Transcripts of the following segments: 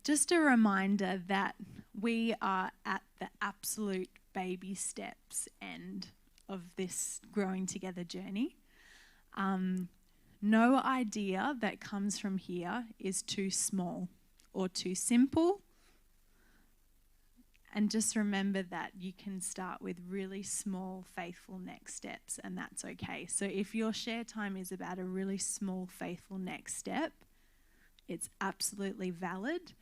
Just a reminder that we are at the absolute baby steps end of this growing together journey. No idea that comes from here is too small or too simple. And just remember that you can start with really small, faithful next steps, and that's okay. So if your share time is about a really small, faithful next step, it's absolutely valid,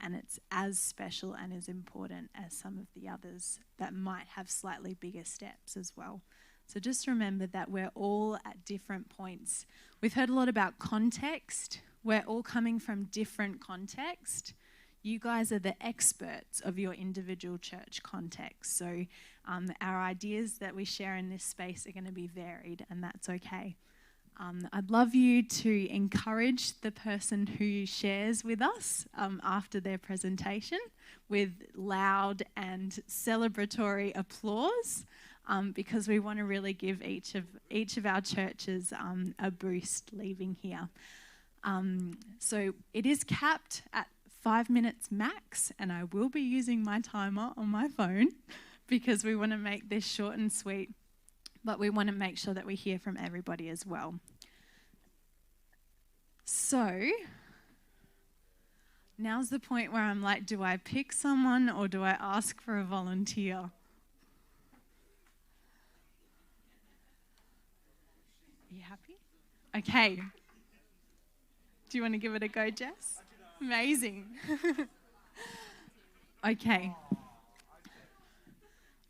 and it's as special and as important as some of the others that might have slightly bigger steps as well. So just remember that we're all at different points. We've heard a lot about context. We're all coming from different context. You guys are the experts of your individual church context. So our ideas that we share in this space are going to be varied, and that's okay. I'd love you to encourage the person who shares with us after their presentation with loud and celebratory applause, because we want to really give each of our churches a boost leaving here. So it is capped at 5 minutes max, and I will be using my timer on my phone because we want to make this short and sweet, but we want to make sure that we hear from everybody as well. So now's the point where I'm like, do I pick someone or do I ask for a volunteer? Are you happy? Okay. Do you want to give it a go, Jess? Amazing. Okay.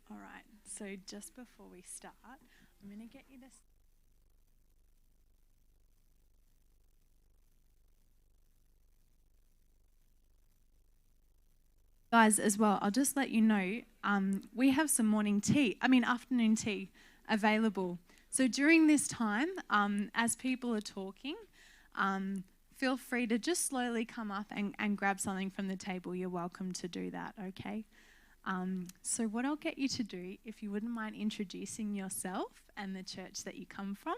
All right. So just before we start, I'm going to get you to... Guys, as well, I'll just let you know, we have some afternoon tea available. So during this time, as people are talking, feel free to just slowly come up and grab something from the table. You're welcome to do that, okay? So what I'll get you to do, if you wouldn't mind introducing yourself and the church that you come from,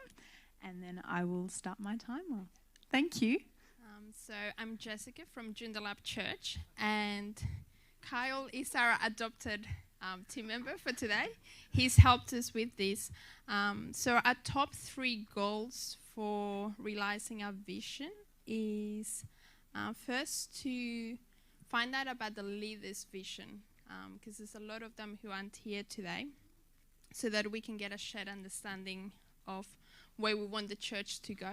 and then I will start my timer. Thank you. So I'm Jessica from Joondalup Church, and Kyle is our adopted team member for today. He's helped us with this. So our top 3 goals for realizing our vision is first to find out about the leader's vision, because there's a lot of them who aren't here today, so that we can get a shared understanding of where we want the church to go.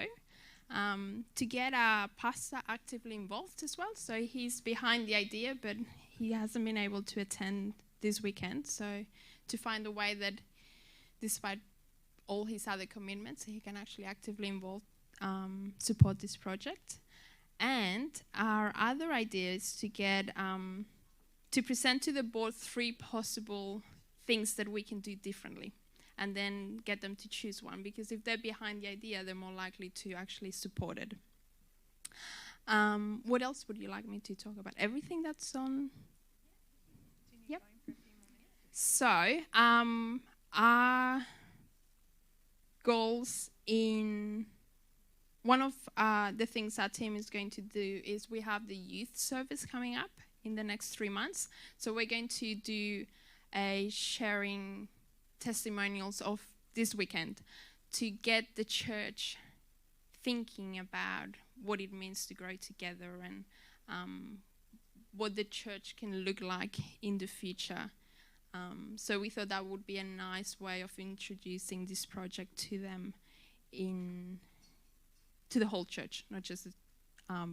To get our pastor actively involved as well. So he's behind the idea, but he hasn't been able to attend this weekend. So to find a way that, despite all his other commitments, he can actually actively support this project. And our other idea is to get to present to the board 3 possible things that we can do differently, and then get them to choose one, because if they're behind the idea, they're more likely to actually support it. What else would you like me to talk about? Everything that's on? Yep. So, our goals in... One of the things our team is going to do is we have the youth service coming up in the next 3 months. So we're going to do a sharing testimonials of this weekend to get the church thinking about what it means to grow together and what the church can look like in the future. So we thought that would be a nice way of introducing this project to them, to the whole church, not just the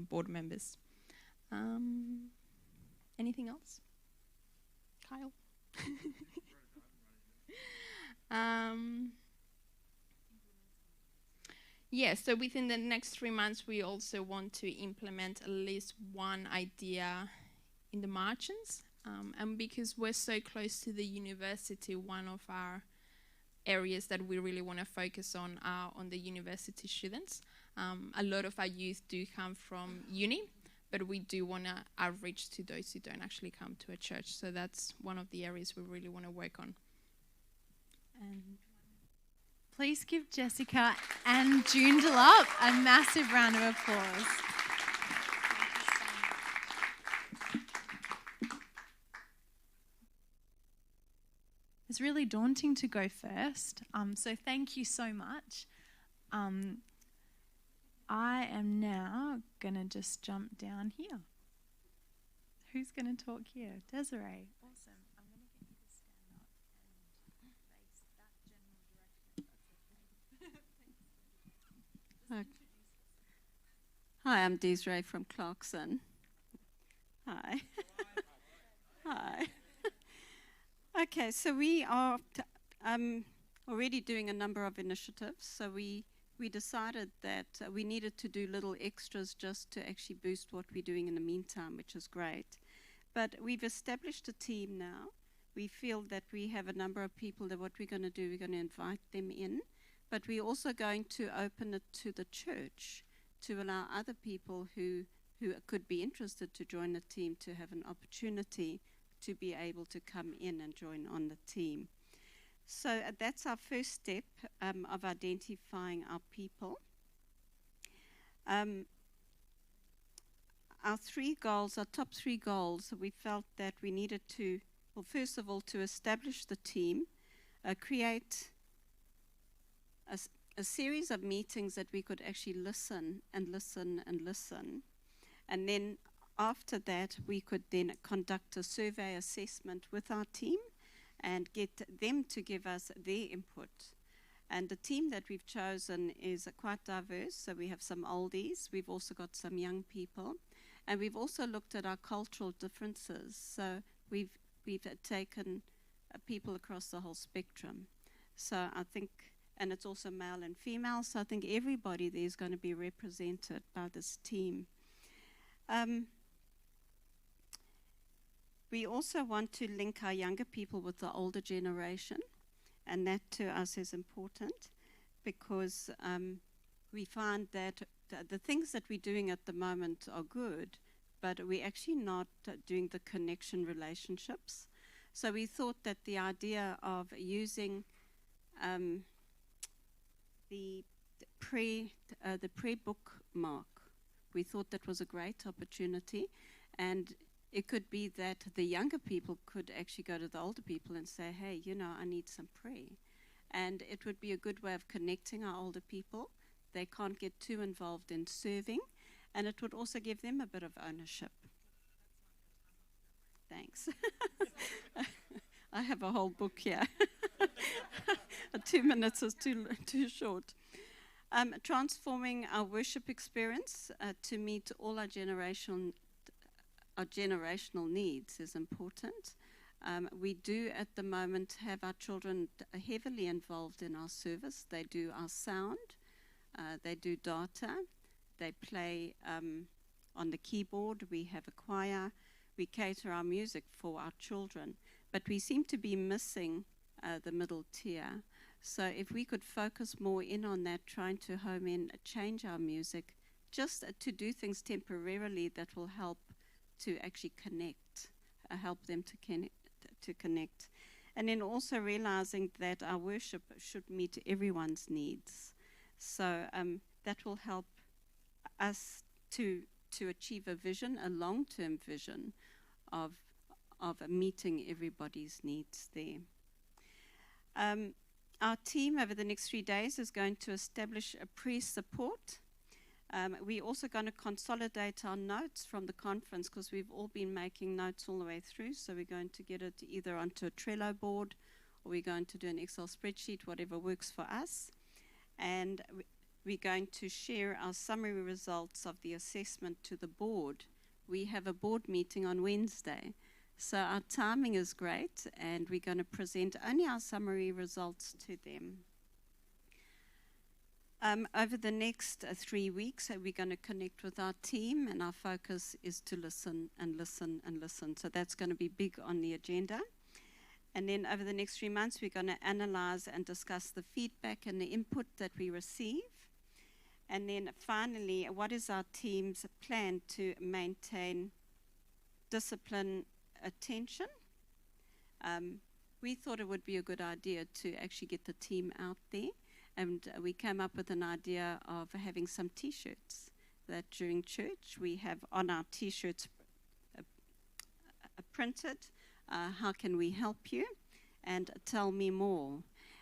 board members. Anything else? Kyle? So within the next 3 months, we also want to implement at least one idea in the margins. And because we're so close to the university, one of our areas that we really want to focus on are on the university students. A lot of our youth do come from uni, but we do want to outreach to those who don't actually come to a church. So that's one of the areas we really want to work on. And Please give Jessica and Joondalup a massive round of applause. It's really daunting to go first, so thank you so much. I am now going to just jump down here. Who's going to talk here? Desiree. Awesome. I'm going to get you to stand up and face that general direction. Hi, I'm Desiree from Clarkson. Hi. Hi. Okay, so we are already doing a number of initiatives. So we decided that we needed to do little extras just to actually boost what we're doing in the meantime, which is great. But we've established a team now. We feel that we have a number of people that what we're going to do, we're going to invite them in. But we're also going to open it to the church to allow other people who could be interested to join the team to have an opportunity to be able to come in and join on the team. So that's our first step of identifying our people. Our top three goals, we felt that we needed to, well, first of all, to establish the team, create a series of meetings that we could actually listen. And then after that, we could then conduct a survey assessment with our team and get them to give us their input. And the team that we've chosen is quite diverse. So we have some oldies, we've also got some young people, and we've also looked at our cultural differences. So we've taken people across the whole spectrum. So I think, and it's also male and female, so I think everybody there is going to be represented by this team. We also want to link our younger people with the older generation, and that to us is important because we find that the things that we're doing at the moment are good, but we're actually not doing the connection relationships. So we thought that the idea of using the pre-bookmark, we thought that was a great opportunity, and it could be that the younger people could actually go to the older people and say, hey, I need some prayer. And it would be a good way of connecting our older people. They can't get too involved in serving, and it would also give them a bit of ownership. Thanks. I have a whole book here. 2 minutes is too short. Transforming our worship experience to meet all our generational needs is important. We do at the moment have our children heavily involved in our service. They do our sound, they do data, they play on the keyboard, we have a choir, we cater our music for our children. But we seem to be missing the middle tier. So if we could focus more in on that, trying to home in, change our music, just to do things temporarily that will help to actually connect, help them to connect. And then also realizing that our worship should meet everyone's needs. So that will help us to achieve a vision, a long-term vision of meeting everybody's needs there. Our team over the next 3 days is going to establish a pre-support. We're also going to consolidate our notes from the conference because we've all been making notes all the way through. So we're going to get it either onto a Trello board or we're going to do an Excel spreadsheet, whatever works for us. And we're going to share our summary results of the assessment to the board. We have a board meeting on Wednesday. So our timing is great, and we're going to present only our summary results to them. Over the next 3 weeks, we're going to connect with our team, and our focus is to listen and listen and listen. So that's going to be big on the agenda. And then over the next 3 months, we're going to analyze and discuss the feedback and the input that we receive. And then finally, what is our team's plan to maintain discipline, attention? We thought it would be a good idea to actually get the team out there And we came up with an idea of having some T-shirts that during church we have on our T-shirts printed, how can we help you, and tell me more.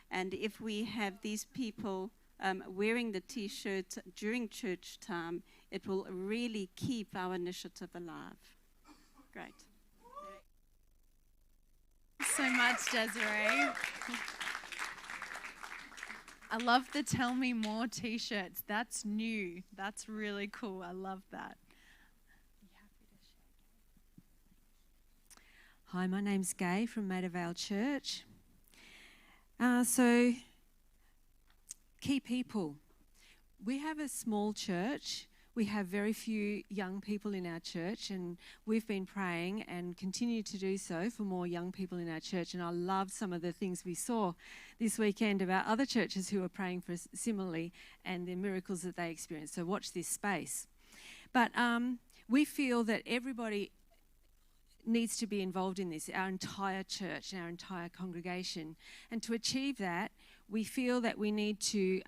And if we have these people wearing the T-shirt during church time, it will really keep our initiative alive. Great. Thanks so much, Desiree. I love the Tell Me More t-shirts. That's new. That's really cool. I love that. Hi, my name's Gay from Maida Vale Church. So, key people. We have a small church. We have very few young people in our church, and we've been praying and continue to do so for more young people in our church. And I love some of the things we saw this weekend about other churches who are praying for us similarly and the miracles that they experienced. So watch this space. But we feel that everybody needs to be involved in this, our entire church, our entire congregation. And to achieve that, we feel that we need to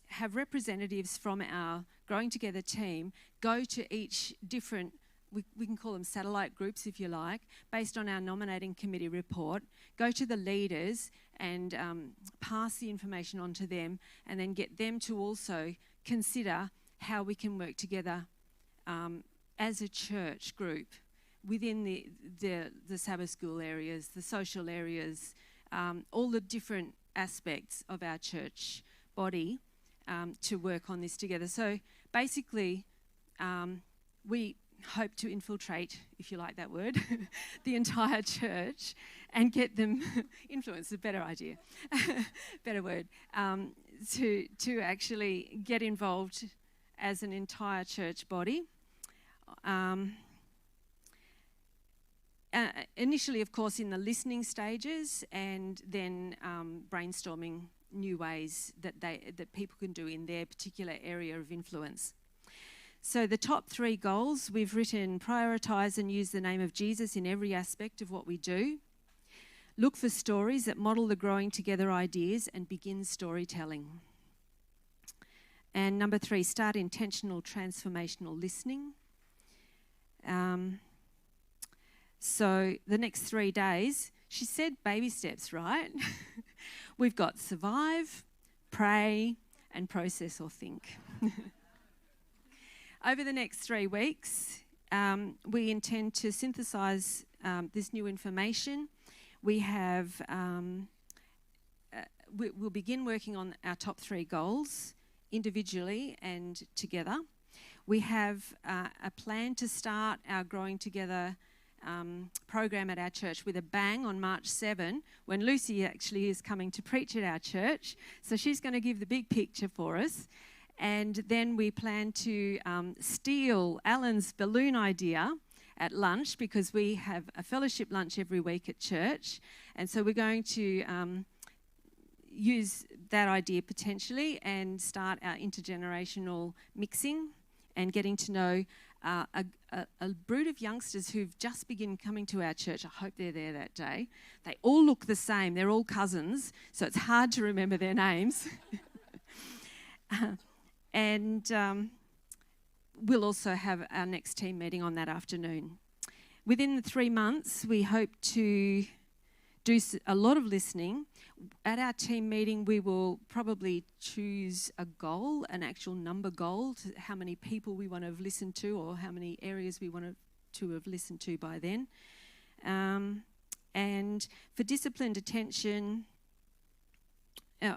have representatives from our Growing Together team go to each different, we can call them satellite groups if you like, based on our nominating committee report, go to the leaders and pass the information on to them, and then get them to also consider how we can work together as a church group within the Sabbath school areas, the social areas, all the different aspects of our church body to work on this together. So basically, we hope to infiltrate, if you like that word, the entire church and get them, influence, a better idea, better word, to actually get involved as an entire church body. Initially, of course, in the listening stages, and then brainstorming new ways that people can do in their particular area of influence. So the top 3 goals we've written: prioritise and use the name of Jesus in every aspect of what we do. Look for stories that model the growing together ideas and begin storytelling. And number 3, start intentional transformational listening. So the next 3 days, she said baby steps, right? We've got survive, pray, and process or think. Over the next 3 weeks, we intend to synthesise this new information. We have, we'll begin working on our top 3 goals individually and together. We have a plan to start our Growing Together program at our church with a bang on March 7, when Lucy actually is coming to preach at our church. So she's going to give the big picture for us. And then we plan to steal Alan's balloon idea at lunch, because we have a fellowship lunch every week at church. And so we're going to use that idea potentially and start our intergenerational mixing and getting to know a brood of youngsters who've just begun coming to our church. I hope they're there that day. They all look the same. They're all cousins, so it's hard to remember their names. And we'll also have our next team meeting on that afternoon. Within the 3 months, we hope to do a lot of listening. At our team meeting, we will probably choose a goal, an actual number goal, to how many people we want to have listened to, or how many areas we want to have listened to by then. And for disciplined attention, and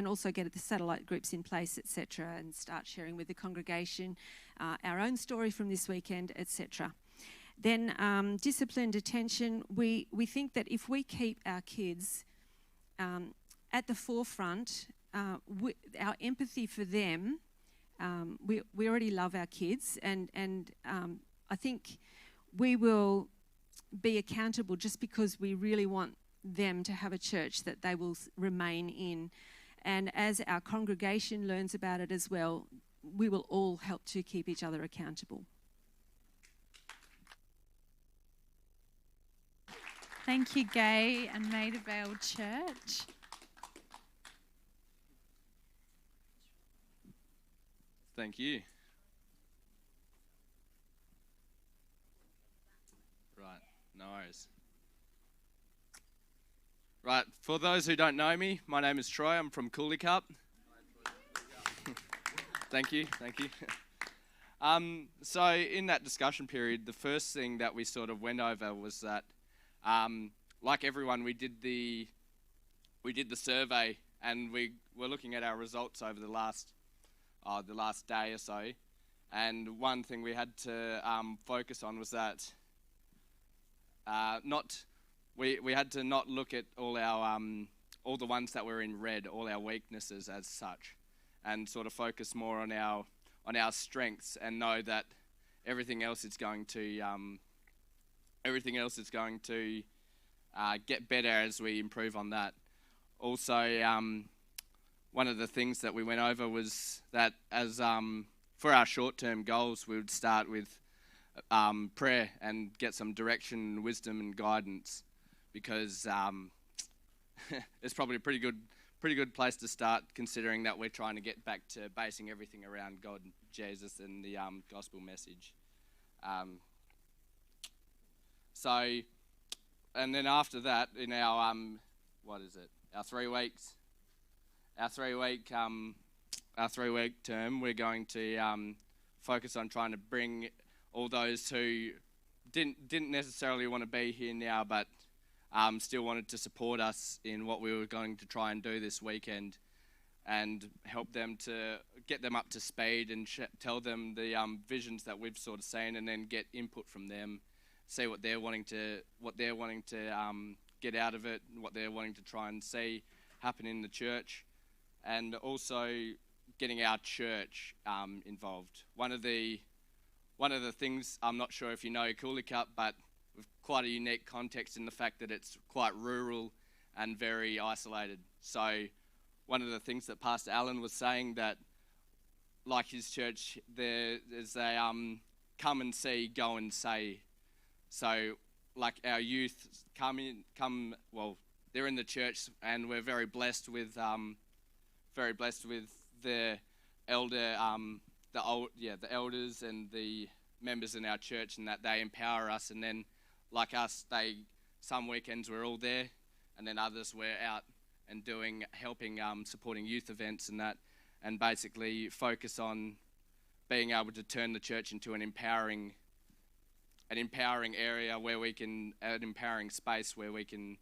also get the satellite groups in place, etc., and start sharing with the congregation our own story from this weekend, etc. Then disciplined attention, we think that if we keep our kids at the forefront, our empathy for them, we already love our kids, and I think we will be accountable just because we really want them to have a church that they will remain in. And as our congregation learns about it as well, we will all help to keep each other accountable. Thank you, Gay and Maida Vale Church. Thank you. Right, no worries. Right, for those who don't know me, my name is Troy. I'm from Cooley Cup. Thank you. So in that discussion period, the first thing that we sort of went over was that, like everyone, we did the survey, and we were looking at our results over the last day or so. And one thing we had to focus on was that we had to not look at all the ones that were in red, all our weaknesses as such, and sort of focus more on our strengths, and know that everything else is going to get better as we improve on that. Also, one of the things that we went over was that as for our short-term goals, we would start with prayer and get some direction, wisdom, and guidance, because it's probably a pretty good place to start, considering that we're trying to get back to basing everything around God, Jesus, and the gospel message. And then after that, in our our 3 weeks, our 3-week term, we're going to focus on trying to bring all those who didn't necessarily want to be here now, but still wanted to support us in what we were going to try and do this weekend, and help them to get them up to speed and tell them the visions that we've sort of seen, and then get input from them, see what they're wanting to get out of it, what they're wanting to try and see happen in the church, and also getting our church involved. One of the things, I'm not sure if you know Cooley Cup, but with quite a unique context in the fact that it's quite rural and very isolated. So one of the things that Pastor Alan was saying, that like his church, there is a come and see, go and say. So like our youth they're in the church, and we're very blessed with the elders and the members in our church, and that they empower us. And then, like us, some weekends we're all there, and then others we're out and helping supporting youth events and that, and basically focus on being able to turn the church into an empowering area where we can, an empowering space where we can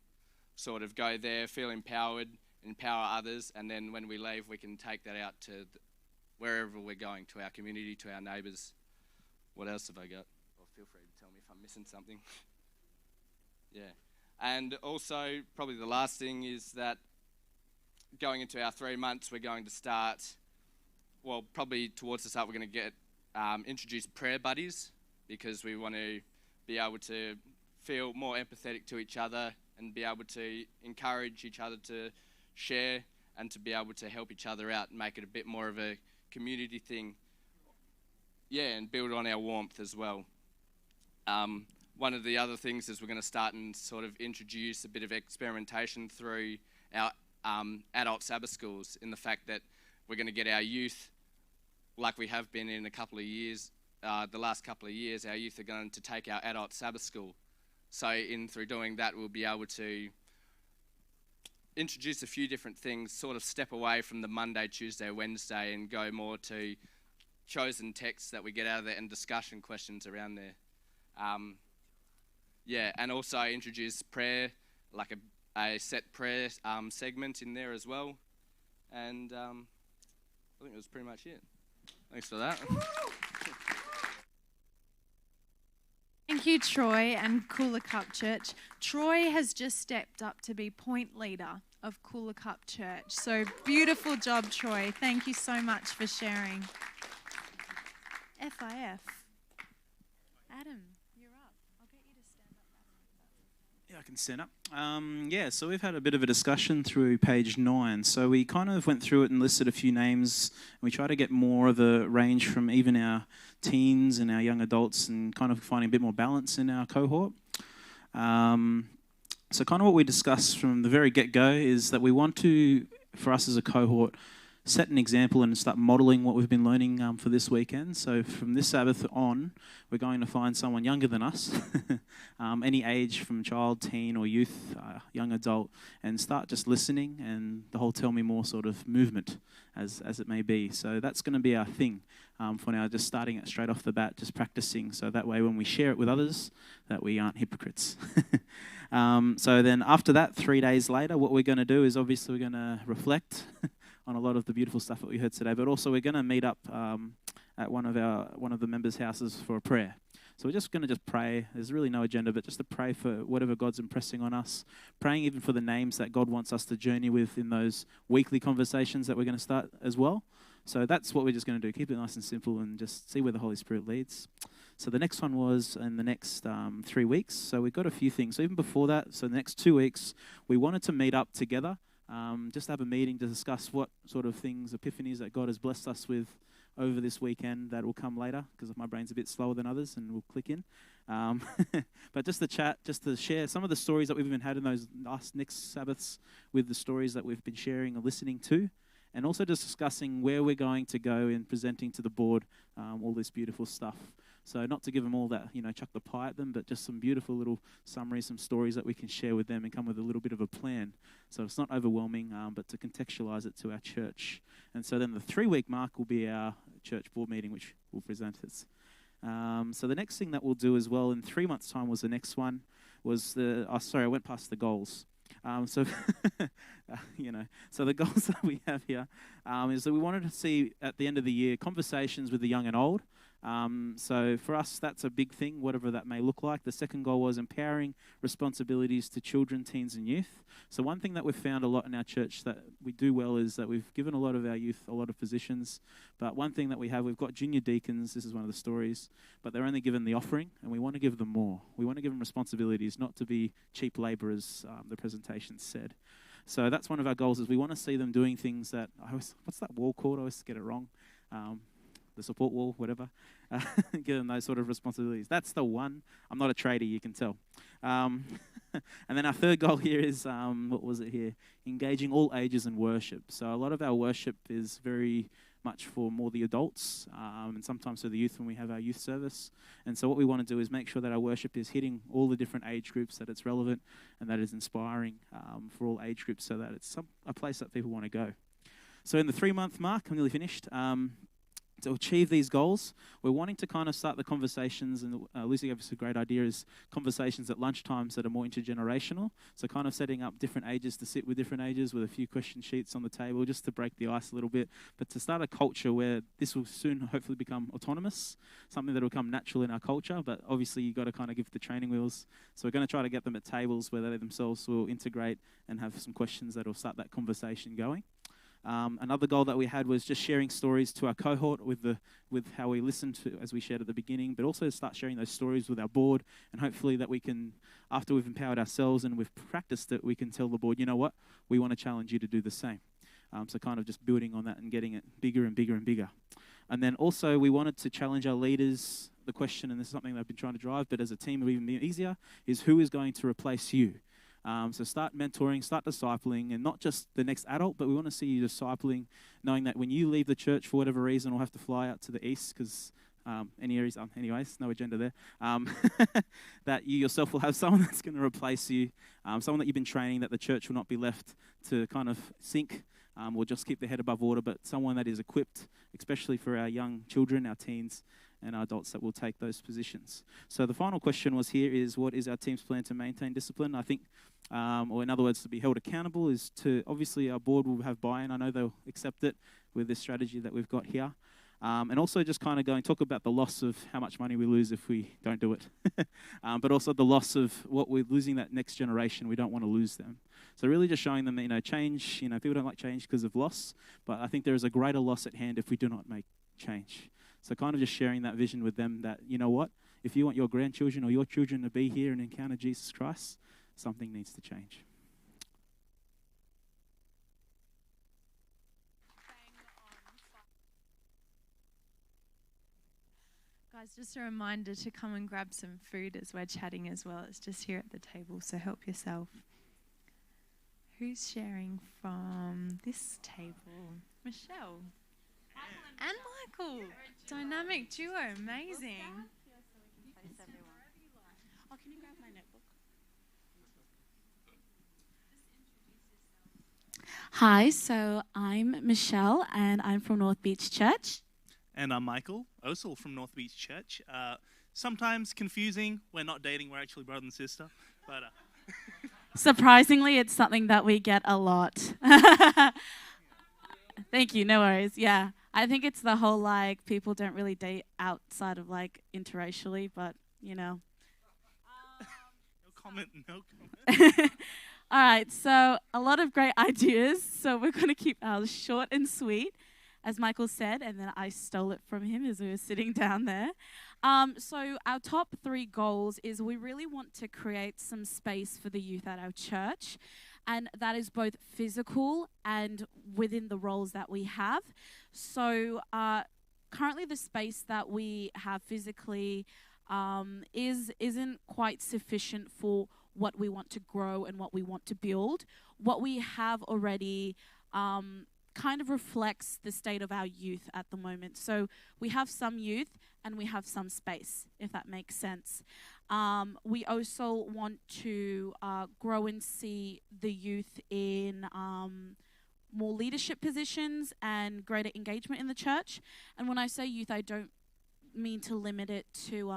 sort of go there, feel empowered, empower others, and then when we leave, we can take that out to wherever we're going, to our community, to our neighbours. What else have I got? Well, feel free to tell me if I'm missing something. Yeah. And also, probably the last thing is that going into our 3 months, we're going to start, well, probably towards the start, we're going to get introduce prayer buddies, because we want to be able to feel more empathetic to each other and be able to encourage each other to share and to be able to help each other out and make it a bit more of a community thing. Yeah, and build on our warmth as well. One of the other things is we're going to start and sort of introduce a bit of experimentation through our adult Sabbath schools, in the fact that we're going to get our youth, like we have been in a couple of years, the last couple of years, our youth are going to take our adult Sabbath school. So through doing that, we'll be able to introduce a few different things, sort of step away from the Monday, Tuesday, Wednesday, and go more to chosen texts that we get out of there and discussion questions around there. And also introduce prayer, like a set prayer segment in there as well. And I think that was pretty much it. Thanks for that. Thank you, Troy and Cooler Cup Church. Troy has just stepped up to be point leader of Cooler Cup Church. So beautiful job, Troy. Thank you so much for sharing. FIF. Adam, you're up. I'll get you to stand up. Yeah, I can stand up. So we've had a bit of a discussion through page 9. So we kind of went through it and listed a few names. We try to get more of a range from even our teens and our young adults, and kind of finding a bit more balance in our cohort. So kind of what we discussed from the very get-go is that we want to, for us as a cohort, set an example and start modelling what we've been learning for this weekend. So from this Sabbath on, we're going to find someone younger than us, any age from child, teen or youth, young adult, and start just listening and the whole tell me more sort of movement as it may be. So that's going to be our thing for now, just starting it straight off the bat, just practicing. So that way when we share it with others, that we aren't hypocrites. So then after that, 3 days later, what we're going to do is obviously we're going to reflect on a lot of the beautiful stuff that we heard today, but also we're going to meet up at one of the members' houses for a prayer. So we're just going to pray. There's really no agenda, but just to pray for whatever God's impressing on us, praying even for the names that God wants us to journey with in those weekly conversations that we're going to start as well. So that's what we're just going to do. Keep it nice and simple and just see where the Holy Spirit leads. So the next one was in the next 3 weeks. So we've got a few things. So even before that, so the next 2 weeks, we wanted to meet up together, just have a meeting to discuss what sort of things, epiphanies that God has blessed us with over this weekend that will come later, because my brain's a bit slower than others and will click in. But just to chat, just to share some of the stories that we've even had in those next Sabbaths with the stories that we've been sharing or listening to. And also just discussing where we're going to go in presenting to the board all this beautiful stuff. So not to give them all that, chuck the pie at them, but just some beautiful little summaries, some stories that we can share with them and come with a little bit of a plan. So it's not overwhelming, but to contextualize it to our church. And so then the 3-week mark will be our church board meeting, which will present us. So the next thing that we'll do as well in 3 months' time was the next one, was I went past the goals. So the goals that we have here is that we wanted to see at the end of the year conversations with the young and old. So for us, that's a big thing, whatever that may look like. The second goal was empowering responsibilities to children, teens and youth. So one thing that we've found a lot in our church that we do well is that we've given a lot of our youth a lot of positions. But one thing that we've got junior deacons, this is one of the stories, but they're only given the offering and we want to give them more. We want to give them responsibilities, not to be cheap labourers, the presentation said. So that's one of our goals, is we want to see them doing things that, what's that wall called? I always get it wrong. The support wall, whatever. Give them those sort of responsibilities. That's the one. I'm not a trader, you can tell. And then our third goal here is, what was it here? Engaging all ages in worship. So a lot of our worship is very much for more the adults and sometimes for the youth when we have our youth service. And so what we want to do is make sure that our worship is hitting all the different age groups, that it's relevant and that it's inspiring for all age groups, so that it's a place that people want to go. So in the 3-month mark, I'm nearly finished. To achieve these goals, we're wanting to kind of start the conversations, and Lucy gave us a great idea, is conversations at lunchtimes that are more intergenerational. So kind of setting up different ages to sit with different ages with a few question sheets on the table just to break the ice a little bit, but to start a culture where this will soon hopefully become autonomous, something that will become natural in our culture, but obviously you've got to kind of give the training wheels. So we're going to try to get them at tables where they themselves will integrate and have some questions that will start that conversation going. Another goal that we had was just sharing stories to our cohort with how we listened to, as we shared at the beginning, but also start sharing those stories with our board, and hopefully that we can, after we've empowered ourselves and we've practiced it, we can tell the board, you know what, we want to challenge you to do the same. So kind of just building on that and getting it bigger and bigger and bigger. And then also we wanted to challenge our leaders. The question, and this is something that I've been trying to drive, but as a team it will even be easier, is who is going to replace you? So start mentoring, start discipling, and not just the next adult, but we want to see you discipling, knowing that when you leave the church for whatever reason or have to fly out to the east, because anyways, no agenda there, that you yourself will have someone that's going to replace you, someone that you've been training, that the church will not be left to kind of sink or just keep their head above water, but someone that is equipped, especially for our young children, our teens, and our adults that will take those positions. So the final question was here is, what is our team's plan to maintain discipline? I think, or in other words, to be held accountable, is to, obviously our board will have buy-in. I know they'll accept it with this strategy that we've got here. And also just kind of talk about the loss of how much money we lose if we don't do it. But also the loss of what we're losing, that next generation. We don't want to lose them. So really just showing them that, change, people don't like change because of loss, but I think there is a greater loss at hand if we do not make change. So kind of just sharing that vision with them that, you know what, if you want your grandchildren or your children to be here and encounter Jesus Christ, something needs to change. Guys, just a reminder to come and grab some food as we're chatting as well. It's just here at the table, so help yourself. Who's sharing from this table? Michelle. And Michael. Dynamic duo. Amazing. Oh, can you grab my notebook? Hi, so I'm Michelle and I'm from North Beach Church. And I'm Michael Osel from North Beach Church. Sometimes confusing. We're not dating, we're actually brother and sister. But Surprisingly, it's something that we get a lot. Thank you, no worries. Yeah, I think it's the whole like people don't really date outside of like interracially, but you know. no comment. All right, so a lot of great ideas. So we're going to keep ours short and sweet, as Michael said, and then I stole it from him as we were sitting down there. So our top 3 goals is we really want to create some space for the youth at our church, and that is both physical and within the roles that we have. So currently the space that we have physically isn't quite sufficient for what we want to grow and what we want to build. What we have already kind of reflects the state of our youth at the moment. So we have some youth and we have some space, if that makes sense. We also want to grow and see the youth in more leadership positions and greater engagement in the church. And when I say youth, I don't mean to limit it to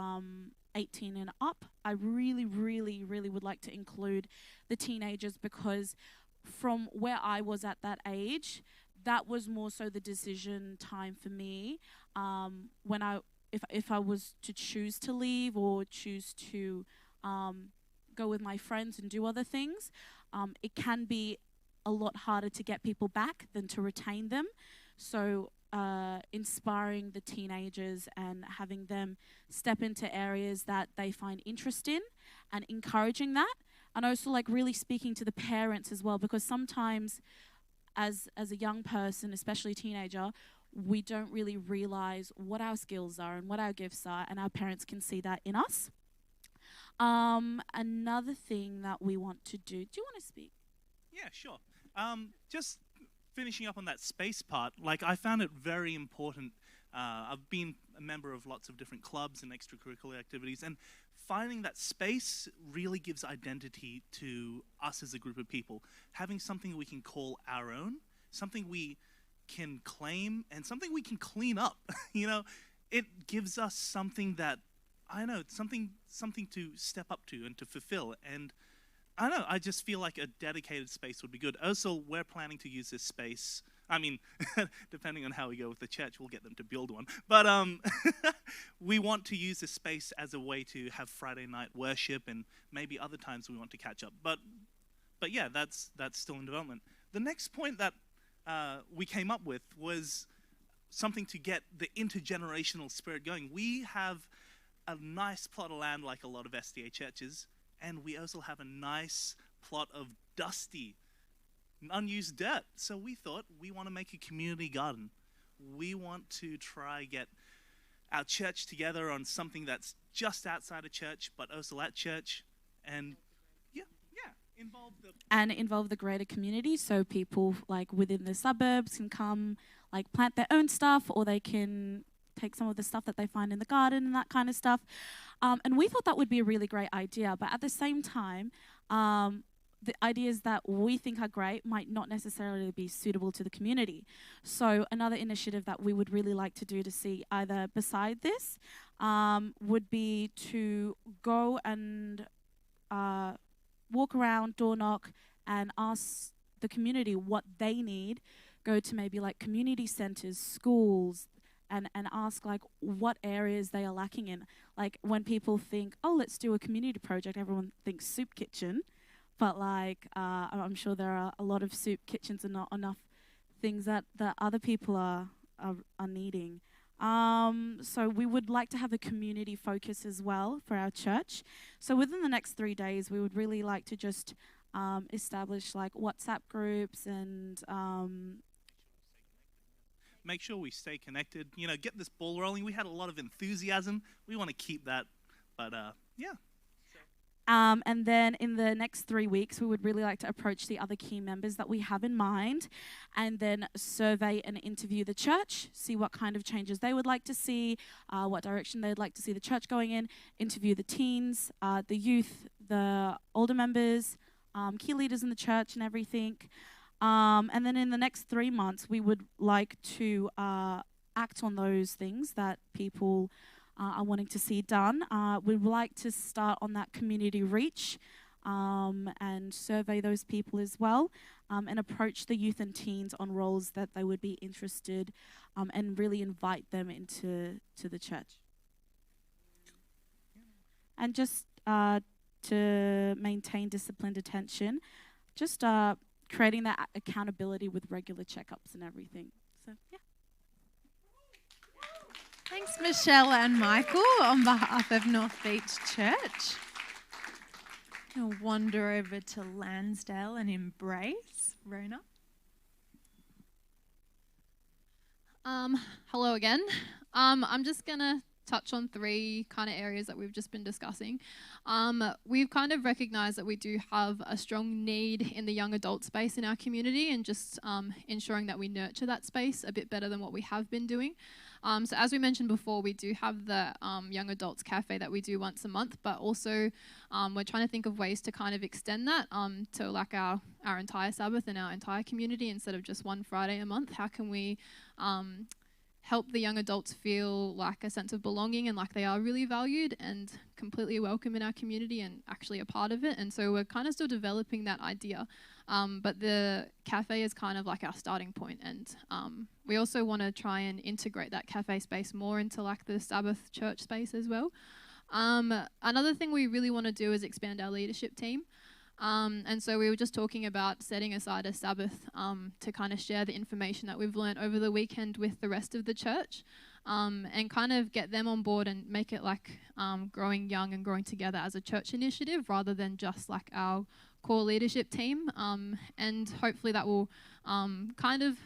18 and up. I really, really, really would like to include the teenagers, because from where I was at that age, that was more so the decision time for me. When if I was to choose to leave or choose to go with my friends and do other things, it can be a lot harder to get people back than to retain them. So inspiring the teenagers and having them step into areas that they find interest in and encouraging that. And also like really speaking to the parents as well, because sometimes as a young person, especially a teenager, we don't really realize what our skills are and what our gifts are, and our parents can see that in us. Another thing that we want to do you want to speak? Yeah, sure. Just finishing up on that space part, like I found it very important. I've been a member of lots of different clubs and extracurricular activities, and finding that space really gives identity to us as a group of people. Having something we can call our own, something we can claim, and something we can clean up. You know, it gives us something that, I don't know, something to step up to and to fulfill. And I don't know, I just feel like a dedicated space would be good. Also, we're planning to use this space. I mean, depending on how we go with the church, we'll get them to build one. But we want to use this space as a way to have Friday night worship, and maybe other times we want to catch up. But yeah, that's still in development. The next point that we came up with was something to get the intergenerational spirit going. We have a nice plot of land like a lot of SDA churches, and we also have a nice plot of dusty, unused dirt. So we thought we want to make a community garden. We want to try get our church together on something that's just outside of church, but also at church, and involve the greater community. So people like within the suburbs can come, like plant their own stuff, or they can take some of the stuff that they find in the garden and that kind of stuff. And we thought that would be a really great idea, but at the same time, the ideas that we think are great might not necessarily be suitable to the community. So another initiative that we would really like to do to see either beside this would be to go and walk around, door knock, and ask the community what they need. Go to maybe like community centers, schools, and ask like what areas they are lacking in. Like when people think, oh, let's do a community project, everyone thinks soup kitchen. But like, I'm sure there are a lot of soup kitchens and not enough things that other people are needing. So we would like to have a community focus as well for our church. So within the next 3 days, we would really like to just establish like WhatsApp groups and make sure we stay connected. You know, get this ball rolling. We had a lot of enthusiasm. We want to keep that, but yeah. And then in the next 3 weeks, we would really like to approach the other key members that we have in mind and then survey and interview the church, see what kind of changes they would like to see, what direction they'd like to see the church going in, interview the teens, the youth, the older members, key leaders in the church and everything. And then in the next 3 months, we would like to act on those things that people are wanting to see done. We'd like to start on that community reach and survey those people as well, and approach the youth and teens on roles that they would be interested and really invite them into the church. And just to maintain disciplined attention, just creating that accountability with regular checkups and everything. So, yeah. Thanks, Michelle and Michael, on behalf of North Beach Church. I'll wander over to Lansdale and embrace Rona. Hello again. I'm just going to touch on 3 kind of areas that we've just been discussing. We've kind of recognized that we do have a strong need in the young adult space in our community, and just ensuring that we nurture that space a bit better than what we have been doing. So as we mentioned before, we do have the Young Adults Cafe that we do once a month, but also we're trying to think of ways to kind of extend that to like our entire Sabbath and our entire community instead of just one Friday a month. How can we help the young adults feel like a sense of belonging and like they are really valued and completely welcome in our community and actually a part of it? And so we're kind of still developing that idea. But the cafe is kind of like our starting point, and we also want to try and integrate that cafe space more into like the Sabbath church space as well. Another thing we really want to do is expand our leadership team. And so we were just talking about setting aside a Sabbath to kind of share the information that we've learned over the weekend with the rest of the church, and kind of get them on board and make it like growing young and growing together as a church initiative rather than just like our core leadership team. And hopefully that will kind of,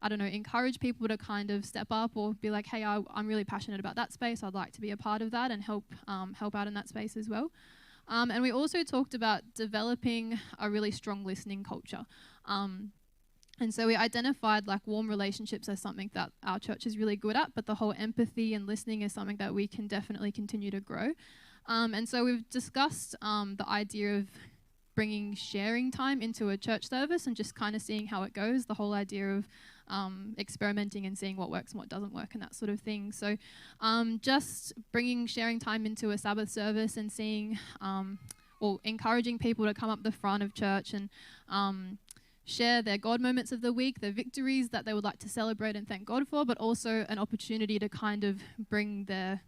I don't know, encourage people to kind of step up or be like, hey, I'm really passionate about that space. I'd like to be a part of that and help out in that space as well. And we also talked about developing a really strong listening culture. And so we identified like warm relationships as something that our church is really good at, but the whole empathy and listening is something that we can definitely continue to grow. And so we've discussed the idea of bringing sharing time into a church service and just kind of seeing how it goes, the whole idea of experimenting and seeing what works and what doesn't work and that sort of thing. So just bringing sharing time into a Sabbath service and seeing or encouraging people to come up the front of church and share their God moments of the week, their victories that they would like to celebrate and thank God for, but also an opportunity to kind of bring their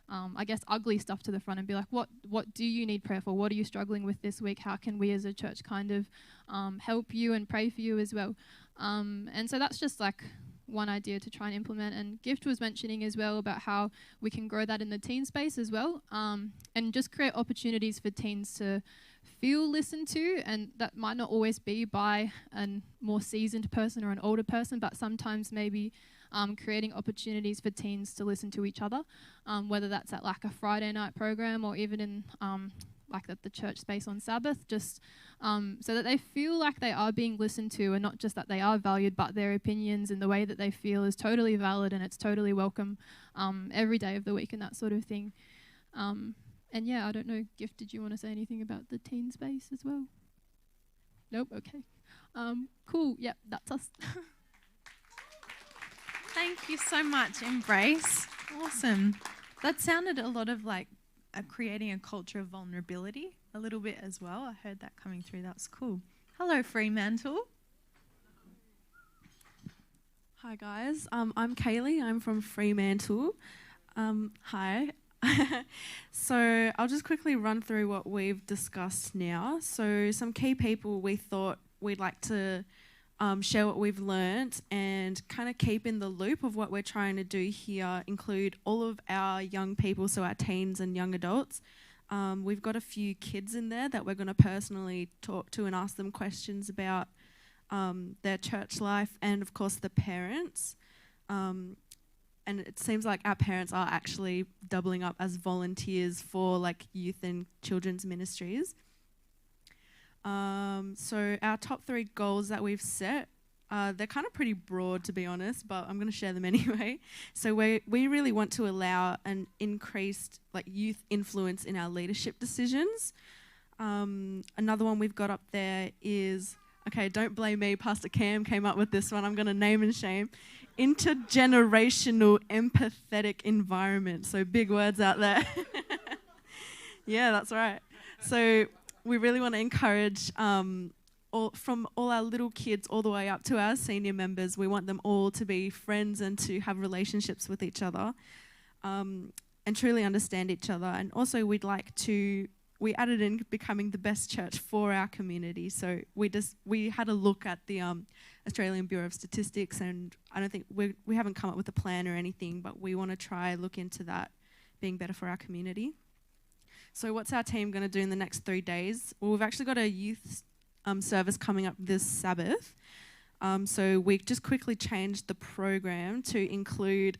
I guess, ugly stuff to the front and be like, what do you need prayer for? What are you struggling with this week? How can we as a church kind of help you and pray for you as well? And so that's just like one idea to try and implement. And Gift was mentioning as well about how we can grow that in the teen space as well, and just create opportunities for teens to feel listened to. And that might not always be by a more seasoned person or an older person, but sometimes maybe creating opportunities for teens to listen to each other, whether that's at like a Friday night program or even in like at the church space on Sabbath, just so that they feel like they are being listened to, and not just that they are valued, but their opinions and the way that they feel is totally valid and it's totally welcome every day of the week and that sort of thing. And yeah, I don't know, Gift, did you want to say anything about the teen space as well? Nope, okay. Cool, yep, that's us. Thank you so much, Embrace. Awesome. That sounded a lot of like creating a culture of vulnerability a little bit as well. I heard that coming through. That was cool. Hello, Fremantle. Hi, guys. I'm Kaylee. I'm from Fremantle. Hi. So I'll just quickly run through what we've discussed now. So some key people we thought we'd like to share what we've learnt and kind of keep in the loop of what we're trying to do here include all of our young people, so our teens and young adults. We've got a few kids in there that we're going to personally talk to and ask them questions about their church life, and of course the parents. and it seems like our parents are actually doubling up as volunteers for like youth and children's ministries. So our top 3 goals that we've set, they're kind of pretty broad, to be honest, but I'm going to share them anyway. So we really want to allow an increased like youth influence in our leadership decisions. Another one we've got up there is, okay, don't blame me, Pastor Cam came up with this one, I'm going to name and shame. Intergenerational empathetic environment. So big words out there. Yeah, that's right. So we really want to encourage from all our little kids all the way up to our senior members. We want them all to be friends and to have relationships with each other, and truly understand each other. And also we added in becoming the best church for our community. So we had a look at the Australian Bureau of Statistics, and I don't think we haven't come up with a plan or anything, but we want to try look into that being better for our community. So what's our team going to do in the next 3 days? Well, we've actually got a youth service coming up this Sabbath. So we just quickly changed the program to include,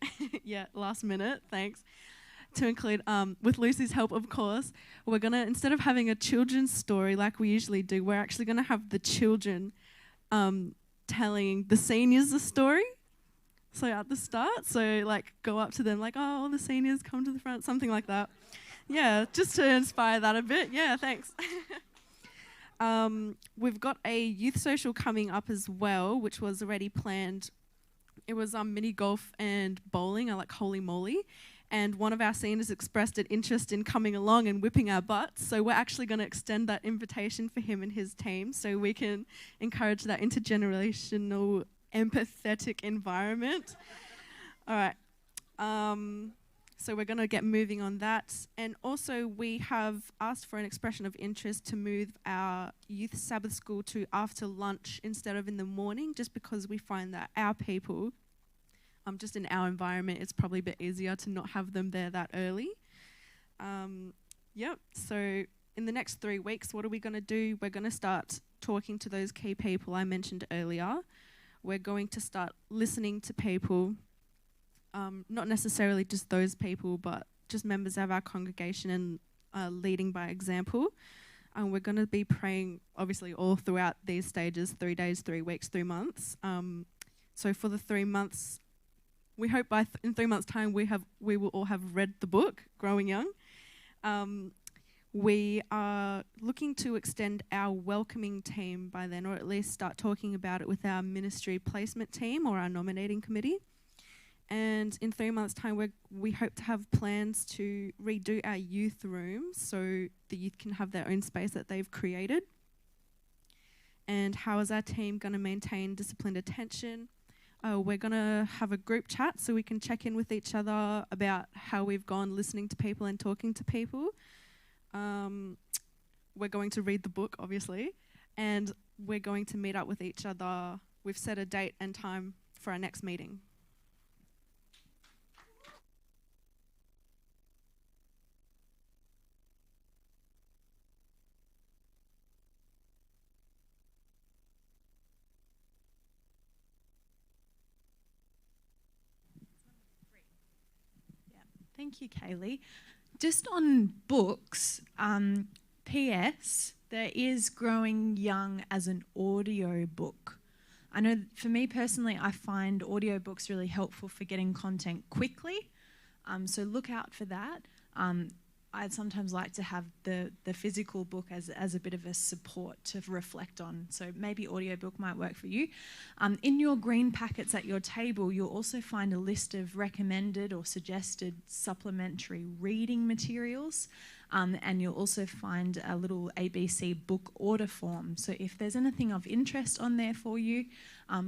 last minute, thanks, to include, with Lucy's help, of course, we're going to, instead of having a children's story like we usually do, we're actually going to have the children telling the seniors the story. So at the start, so like go up to them like, oh, all the seniors come to the front, something like that. Yeah, just to inspire that a bit. Yeah, thanks. We've got a youth social coming up as well, which was already planned. It was mini golf and bowling, like holy moly. And one of our seniors expressed an interest in coming along and whipping our butts. So we're actually going to extend that invitation for him and his team so we can encourage that intergenerational empathetic environment. All right. So we're going to get moving on that. And also we have asked for an expression of interest to move our youth Sabbath school to after lunch instead of in the morning, just because we find that our people, just in our environment, it's probably a bit easier to not have them there that early. So in the next 3 weeks, what are we going to do? We're going to start talking to those key people I mentioned earlier. We're going to start listening to people, not necessarily just those people, but just members of our congregation, and leading by example. We're going to be praying, obviously, all throughout these stages, 3 days, 3 weeks, 3 months. So for the 3 months, we hope in 3 months' time we will all have read the book, Growing Young. We are looking to extend our welcoming team by then, or at least start talking about it with our ministry placement team or our nominating committee. And in 3 months' time, we hope to have plans to redo our youth rooms so the youth can have their own space that they've created. And how is our team going to maintain disciplined attention? We're going to have a group chat so we can check in with each other about how we've gone listening to people and talking to people. We're going to read the book, obviously, and we're going to meet up with each other. We've set a date and time for our next meeting. Thank you, Kaylee. Just on books, P.S., there is Growing Young as an audio book. I know for me personally, I find audiobooks really helpful for getting content quickly, so look out for that. I'd sometimes like to have the physical book as a bit of a support to reflect on. So maybe audiobook might work for you. In your green packets at your table, you'll also find a list of recommended or suggested supplementary reading materials. And you'll also find a little ABC book order form. So if there's anything of interest on there for you,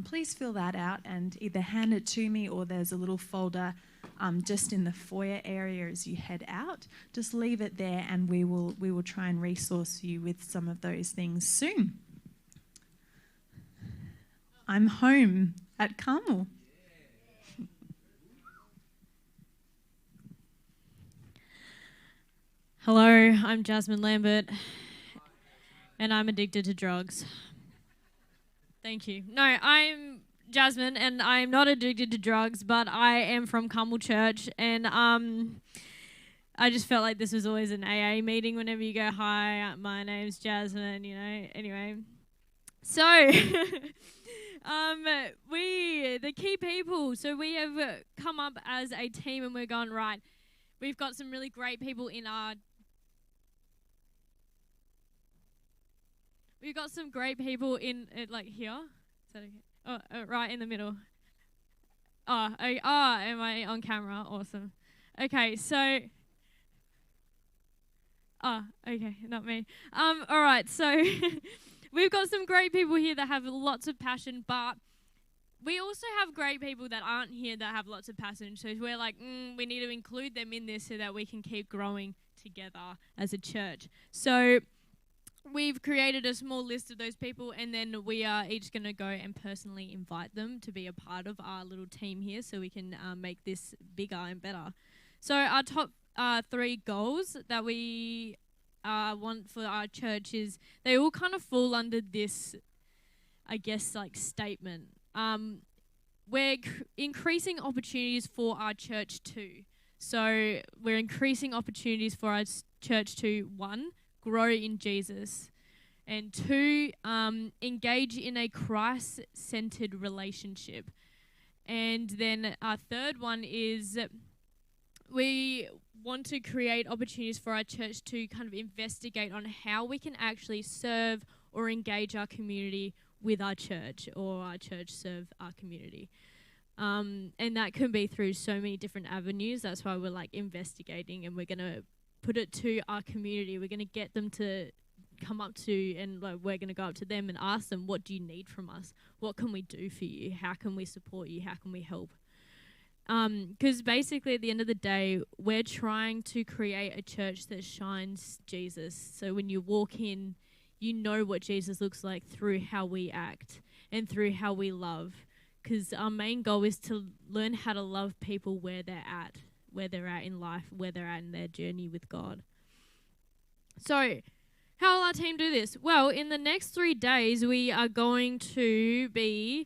please fill that out and either hand it to me, or there's a little folder just in the foyer area as you head out. Just leave it there and we will try and resource you with some of those things soon. I'm home at Carmel. Hello, I'm Jasmine Lambert, and I'm addicted to drugs. Thank you. No, I'm Jasmine, and I am not addicted to drugs, but I am from Carmel Church, and I just felt like this was always an AA meeting whenever you go, hi, my name's Jasmine, you know, anyway. So, the key people, so we have come up as a team and we're going, right, we've got some really great people in our... We've got some great people in, like, here. Is that okay? Oh, right in the middle. Am I on camera? Awesome. Okay, so... okay, not me. All right, so we've got some great people here that have lots of passion, but we also have great people that aren't here that have lots of passion. So we're like, we need to include them in this so that we can keep growing together as a church. So we've created a small list of those people, and then we are each going to go and personally invite them to be a part of our little team here so we can make this bigger and better. So our top 3 goals that we want for our church is, they all kind of fall under this, I guess, like statement. We're increasing opportunities for our church too. So we're increasing opportunities for our church to, 1, grow in Jesus, and 2, engage in a Christ-centered relationship. And then our third one is we want to create opportunities for our church to kind of investigate on how we can actually serve or engage our community with our church, or our church serve our community. And that can be through so many different avenues. That's why we're like investigating, and we're going to put it to our community. We're going to get them to come up to, and like, we're going to go up to them and ask them, what do you need from us? What can we do for you? How can we support you? How can we help? Because basically at the end of the day, we're trying to create a church that shines Jesus. So when you walk in, you know what Jesus looks like through how we act and through how we love. Because our main goal is to learn how to love people where they're at in life, where they're at in their journey with God. So, how will our team do this? Well, in the next 3 days, we are going to be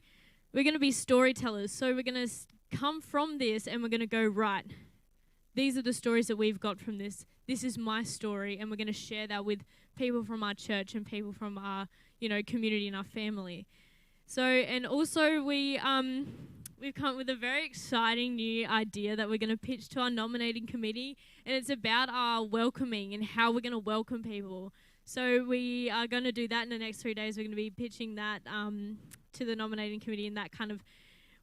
storytellers. So we're going to come from this and we're going to go, right, these are the stories that we've got from this. This is my story, and we're going to share that with people from our church and people from our, community and our family. So, and also we've come up with a very exciting new idea that we're going to pitch to our nominating committee, and it's about our welcoming and how we're going to welcome people. So we are going to do that in the next 3 days. We're going to be pitching that to the nominating committee, and that kind of,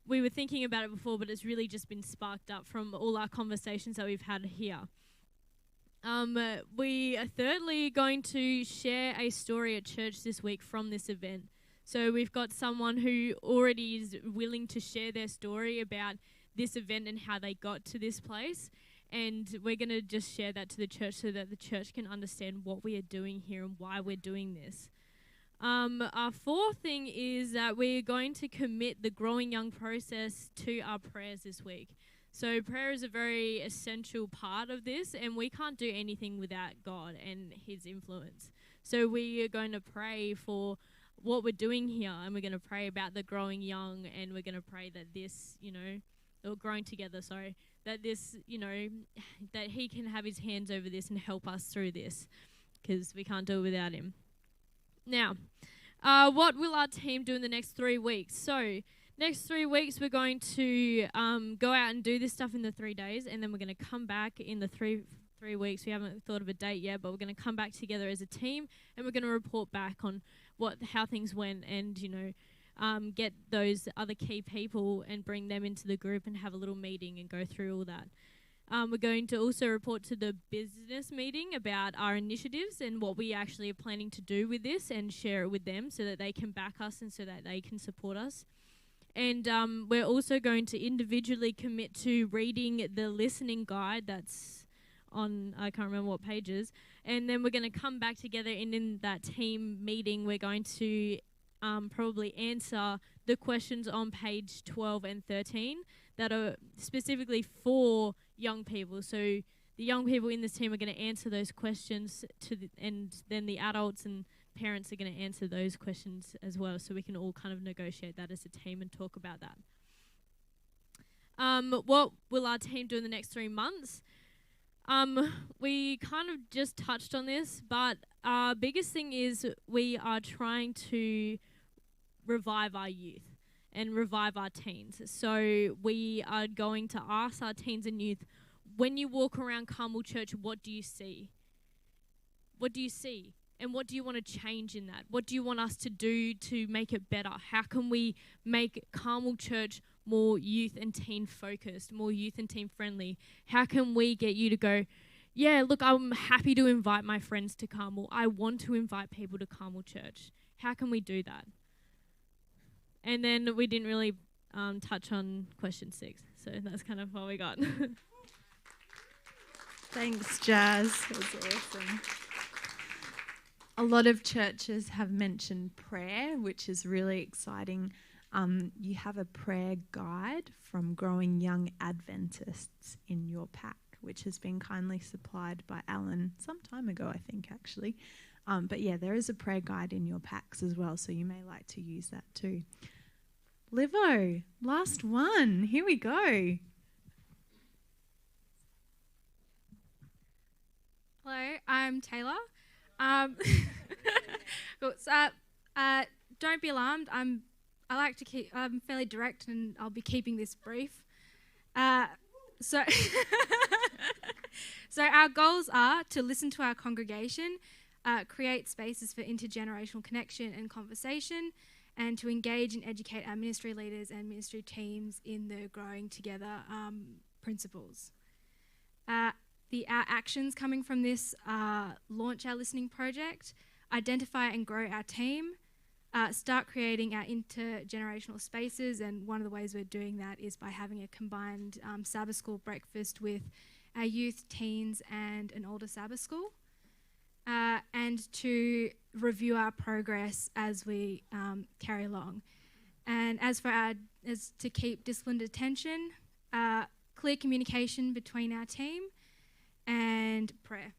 we were thinking about it before, but it's really just been sparked up from all our conversations that we've had here. We are thirdly going to share a story at church this week from this event. So we've got someone who already is willing to share their story about this event and how they got to this place. And we're going to just share that to the church so that the church can understand what we are doing here and why we're doing this. Our fourth thing is that we're going to commit the Growing Young process to our prayers this week. So prayer is a very essential part of this, and we can't do anything without God and His influence. So we are going to pray for what we're doing here, and we're going to pray about the growing young, and we're going to pray that this, or growing together, that this, that He can have His hands over this and help us through this, because we can't do it without Him. Now, what will our team do in the next 3 weeks? So, next 3 weeks, we're going to go out and do this stuff in the 3 days, and then we're going to come back in the three weeks. We haven't thought of a date yet, but we're going to come back together as a team, and we're going to report back on how things went, and get those other key people and bring them into the group and have a little meeting and go through all that. We're going to also report to the business meeting about our initiatives and what we actually are planning to do with this, and share it with them so that they can back us and so that they can support us. And we're also going to individually commit to reading the listening guide that's on, I can't remember what pages. And then we're going to come back together, and in that team meeting, we're going to probably answer the questions on page 12 and 13 that are specifically for young people. So the young people in this team are going to answer those questions and then the adults and parents are going to answer those questions as well, so we can all kind of negotiate that as a team and talk about that. What will our team do in the next 3 months? We kind of just touched on this, but our biggest thing is we are trying to revive our youth and revive our teens. So we are going to ask our teens and youth, when you walk around Carmel Church, what do you see? What do you see? And what do you want to change in that? What do you want us to do to make it better? How can we make Carmel Church more youth and teen focused, more youth and teen friendly? How can we get you to go, yeah, look, I'm happy to invite my friends to Carmel. I want to invite people to Carmel Church. How can we do that? And then we didn't really touch on question 6. So that's kind of what we got. Thanks, Jazz. That was awesome. A lot of churches have mentioned prayer, which is really exciting. You have a prayer guide from Growing Young Adventists in your pack, which has been kindly supplied by Alan some time ago, I think, actually. But yeah, there is a prayer guide in your packs as well, so you may like to use that too. Livo, last one. Here we go. Hello, I'm Taylor. Cool. So, don't be alarmed. I'm fairly direct, and I'll be keeping this brief. So our goals are to listen to our congregation, create spaces for intergenerational connection and conversation, and to engage and educate our ministry leaders and ministry teams in the growing together principles. Our actions coming from this launch our listening project, identify and grow our team, start creating our intergenerational spaces, and one of the ways we're doing that is by having a combined Sabbath school breakfast with our youth, teens, and an older Sabbath school, and to review our progress as we carry along. And as to keep disciplined attention, clear communication between our team, and prayer,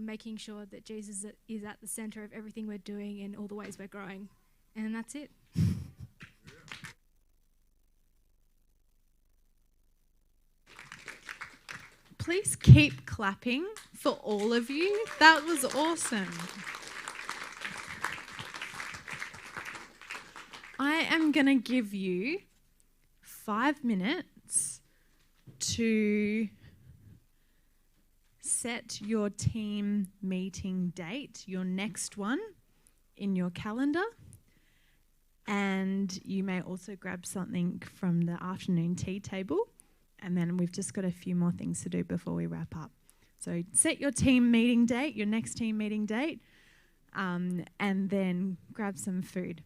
making sure that Jesus is at the center of everything we're doing and all the ways we're growing. And that's it. Please keep clapping for all of you. That was awesome. I am going to give you 5 minutes to set your team meeting date, your next one, in your calendar. And you may also grab something from the afternoon tea table. And then we've just got a few more things to do before we wrap up. So set your team meeting date, your next team meeting date, and then grab some food.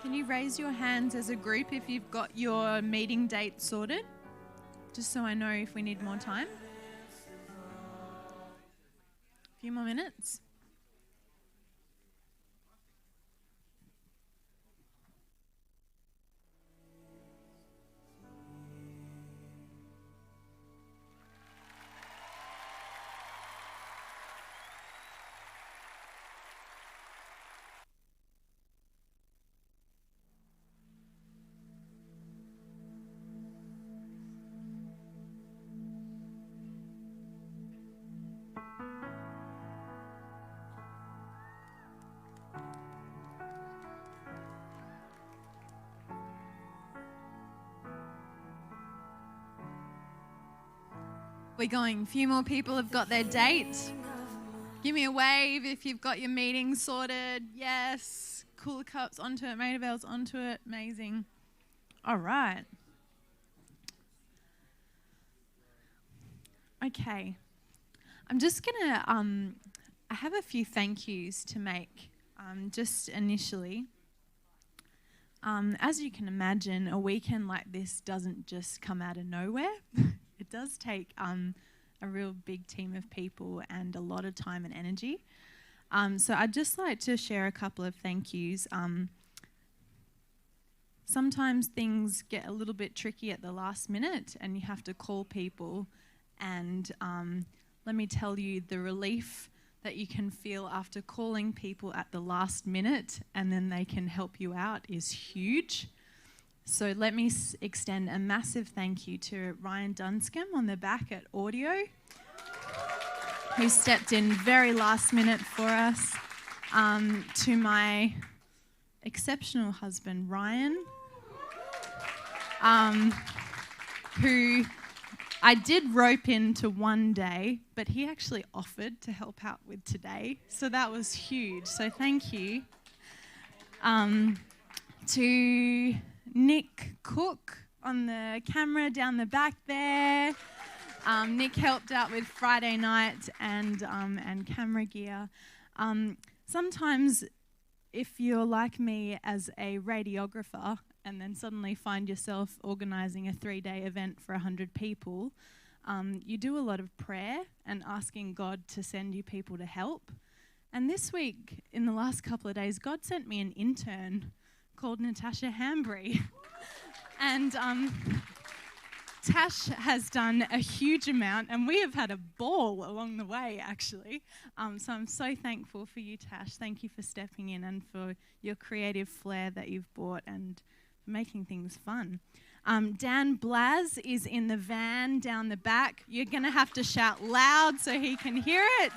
Can you raise your hands as a group if you've got your meeting date sorted? Just so I know if we need more time. A few more minutes. We're going. A few more people have got their date. Give me a wave if you've got your meeting sorted. Yes. Cooler cups onto it. Maida Vale's onto it. Amazing. All right. Okay. I'm just going to, I have a few thank yous to make just initially. As you can imagine, a weekend like this doesn't just come out of nowhere. It does take a real big team of people and a lot of time and energy. So I'd just like to share a couple of thank yous. Sometimes things get a little bit tricky at the last minute and you have to call people. And let me tell you, the relief that you can feel after calling people at the last minute and then they can help you out is huge. So let me extend a massive thank you to Ryan Dunscombe on the back at Audio, who stepped in very last minute for us, to my exceptional husband, Ryan, who I did rope into one day, but he actually offered to help out with today. So that was huge. So thank you. To Nick Cook on the camera down the back there. Nick helped out with Friday night and camera gear. Sometimes if you're like me as a radiographer and then suddenly find yourself organising a 3-day event for 100 people, you do a lot of prayer and asking God to send you people to help. And this week, in the last couple of days, God sent me an intern called Natasha Hambry. And Tash has done a huge amount, and we have had a ball along the way, actually. So I'm so thankful for you, Tash. Thank you for stepping in and for your creative flair that you've brought and for making things fun. Dan Blaz is in the van down the back. You're going to have to shout loud so he can hear it.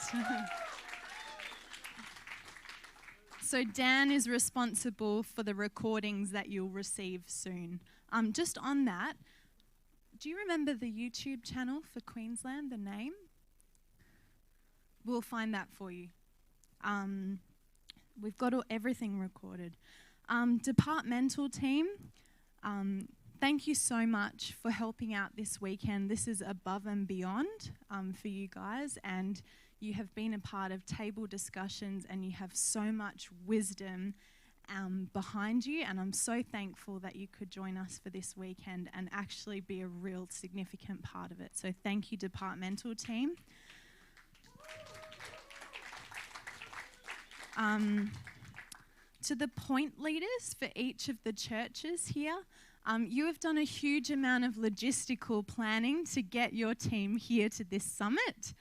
So Dan is responsible for the recordings that you'll receive soon. Just on that, do you remember the YouTube channel for Queensland, the name? We'll find that for you. We've got everything recorded. Departmental team, thank you so much for helping out this weekend. This is above and beyond for you guys, and you have been a part of table discussions and you have so much wisdom behind you, and I'm so thankful that you could join us for this weekend and actually be a real significant part of it. So thank you, departmental team. To the point leaders for each of the churches here, you have done a huge amount of logistical planning to get your team here to this summit.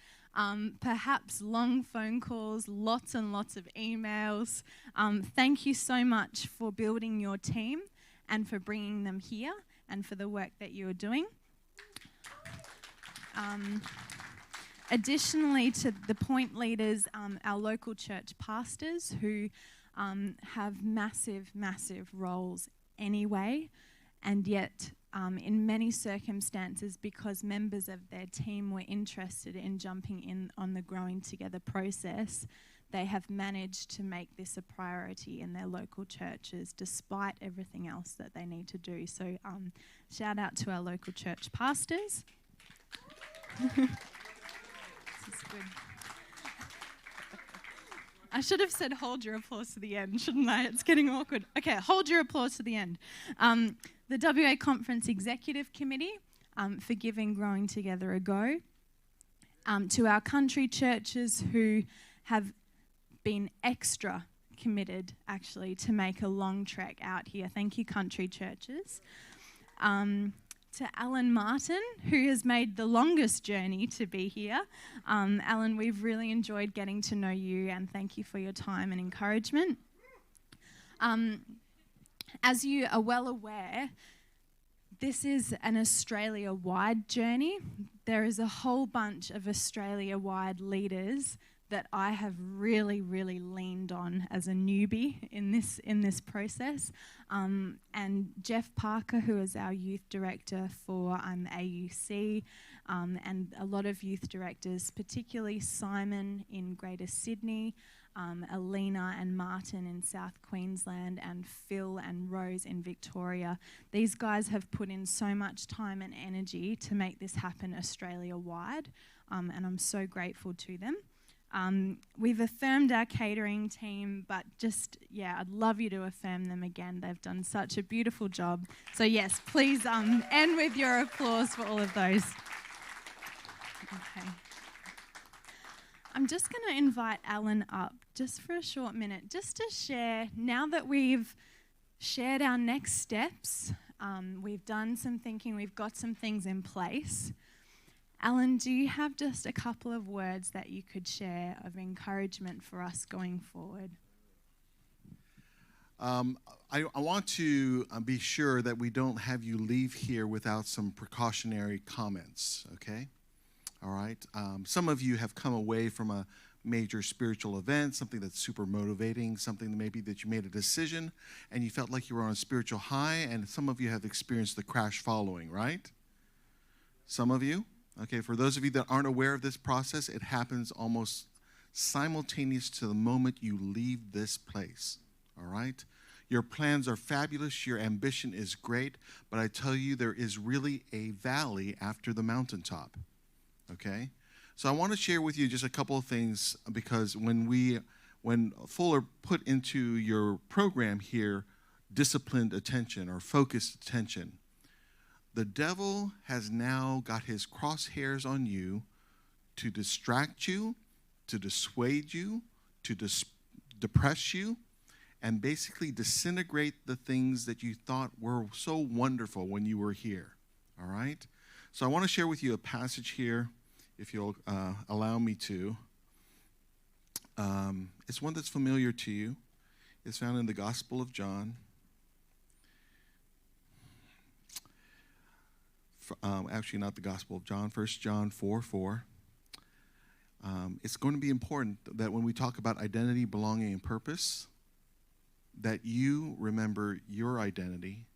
Perhaps long phone calls, lots and lots of emails. Thank you so much for building your team and for bringing them here and for the work that you're doing. Additionally to the point leaders, our local church pastors who have massive, massive roles anyway, and yet in many circumstances, because members of their team were interested in jumping in on the Growing Together process, they have managed to make this a priority in their local churches despite everything else that they need to do. So shout out to our local church pastors. This is good. I should have said hold your applause to the end, shouldn't I? It's getting awkward. Okay, hold your applause to the end. The WA Conference Executive Committee for giving Growing Together a go. To our country churches who have been extra committed, actually, to make a long trek out here. Thank you, country churches. To Alan Martin, who has made the longest journey to be here. Alan, we've really enjoyed getting to know you, and thank you for your time and encouragement. As you are well aware, this is an Australia-wide journey. There is a whole bunch of Australia-wide leaders that I have really, really leaned on as a newbie in this process. And Jeff Parker, who is our youth director for AUC, and a lot of youth directors, particularly Simon in Greater Sydney, Alina and Martin in South Queensland, and Phil and Rose in Victoria. These guys have put in so much time and energy to make this happen Australia-wide, and I'm so grateful to them. We've affirmed our catering team, but I'd love you to affirm them again. They've done such a beautiful job. So yes, please end with your applause for all of those. Okay. I'm just going to invite Alan up just for a short minute, just to share, now that we've shared our next steps, we've done some thinking, we've got some things in place. Alan, do you have just a couple of words that you could share of encouragement for us going forward? I want to be sure that we don't have you leave here without some precautionary comments, okay? All right? Some of you have come away from a major spiritual event, something that's super motivating, something maybe that you made a decision and you felt like you were on a spiritual high, and some of you have experienced the crash following, right? Some of you? Okay, for those of you that aren't aware of this process, it happens almost simultaneous to the moment you leave this place, all right? Your plans are fabulous, your ambition is great, but I tell you, there is really a valley after the mountaintop, okay? So I want to share with you just a couple of things, because when Fuller put into your program here disciplined attention or focused attention, the devil has now got his crosshairs on you to distract you, to dissuade you, to depress you, and basically disintegrate the things that you thought were so wonderful when you were here, all right? So I want to share with you a passage here, if you'll allow me to. It's one that's familiar to you. It's found in the Gospel of John. Actually, not the Gospel of John, 1 John 4:4. It's going to be important that when we talk about identity, belonging, and purpose, that you remember your identity,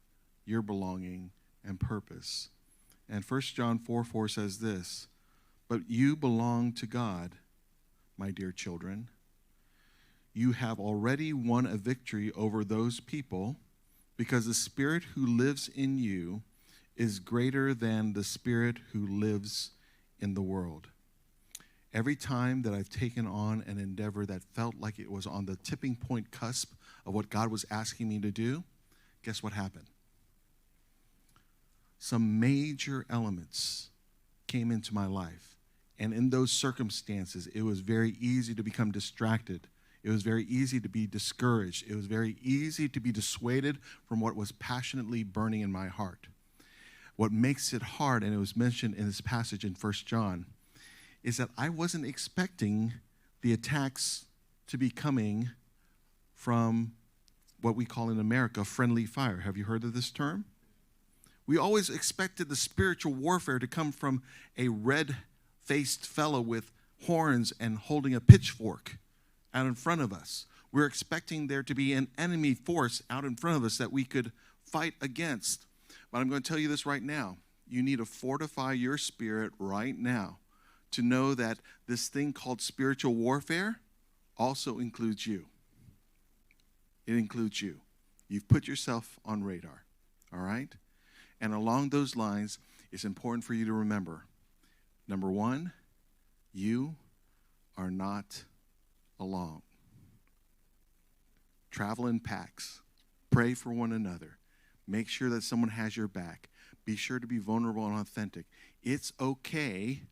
your belonging, and purpose. And 1 John 4:4 says this, "But you belong to God, my dear children. You have already won a victory over those people, because the Spirit who lives in you is greater than the spirit who lives in the world." Every time that I've taken on an endeavor that felt like it was on the tipping point cusp of what God was asking me to do, guess what happened? Some major elements came into my life. And in those circumstances, it was very easy to become distracted. It was very easy to be discouraged. It was very easy to be dissuaded from what was passionately burning in my heart. What makes it hard, and it was mentioned in this passage in 1 John, is that I wasn't expecting the attacks to be coming from what we call in America friendly fire. Have you heard of this term? We always expected the spiritual warfare to come from a red-faced fellow with horns and holding a pitchfork out in front of us. We're expecting there to be an enemy force out in front of us that we could fight against. But I'm going to tell you this right now. You need to fortify your spirit right now to know that this thing called spiritual warfare also includes you. It includes you. You've put yourself on radar, all right? And along those lines, it's important for you to remember, number one, you are not alone. Travel in packs. Pray for one another. Make sure that someone has your back. Be sure to be vulnerable and authentic. It's okay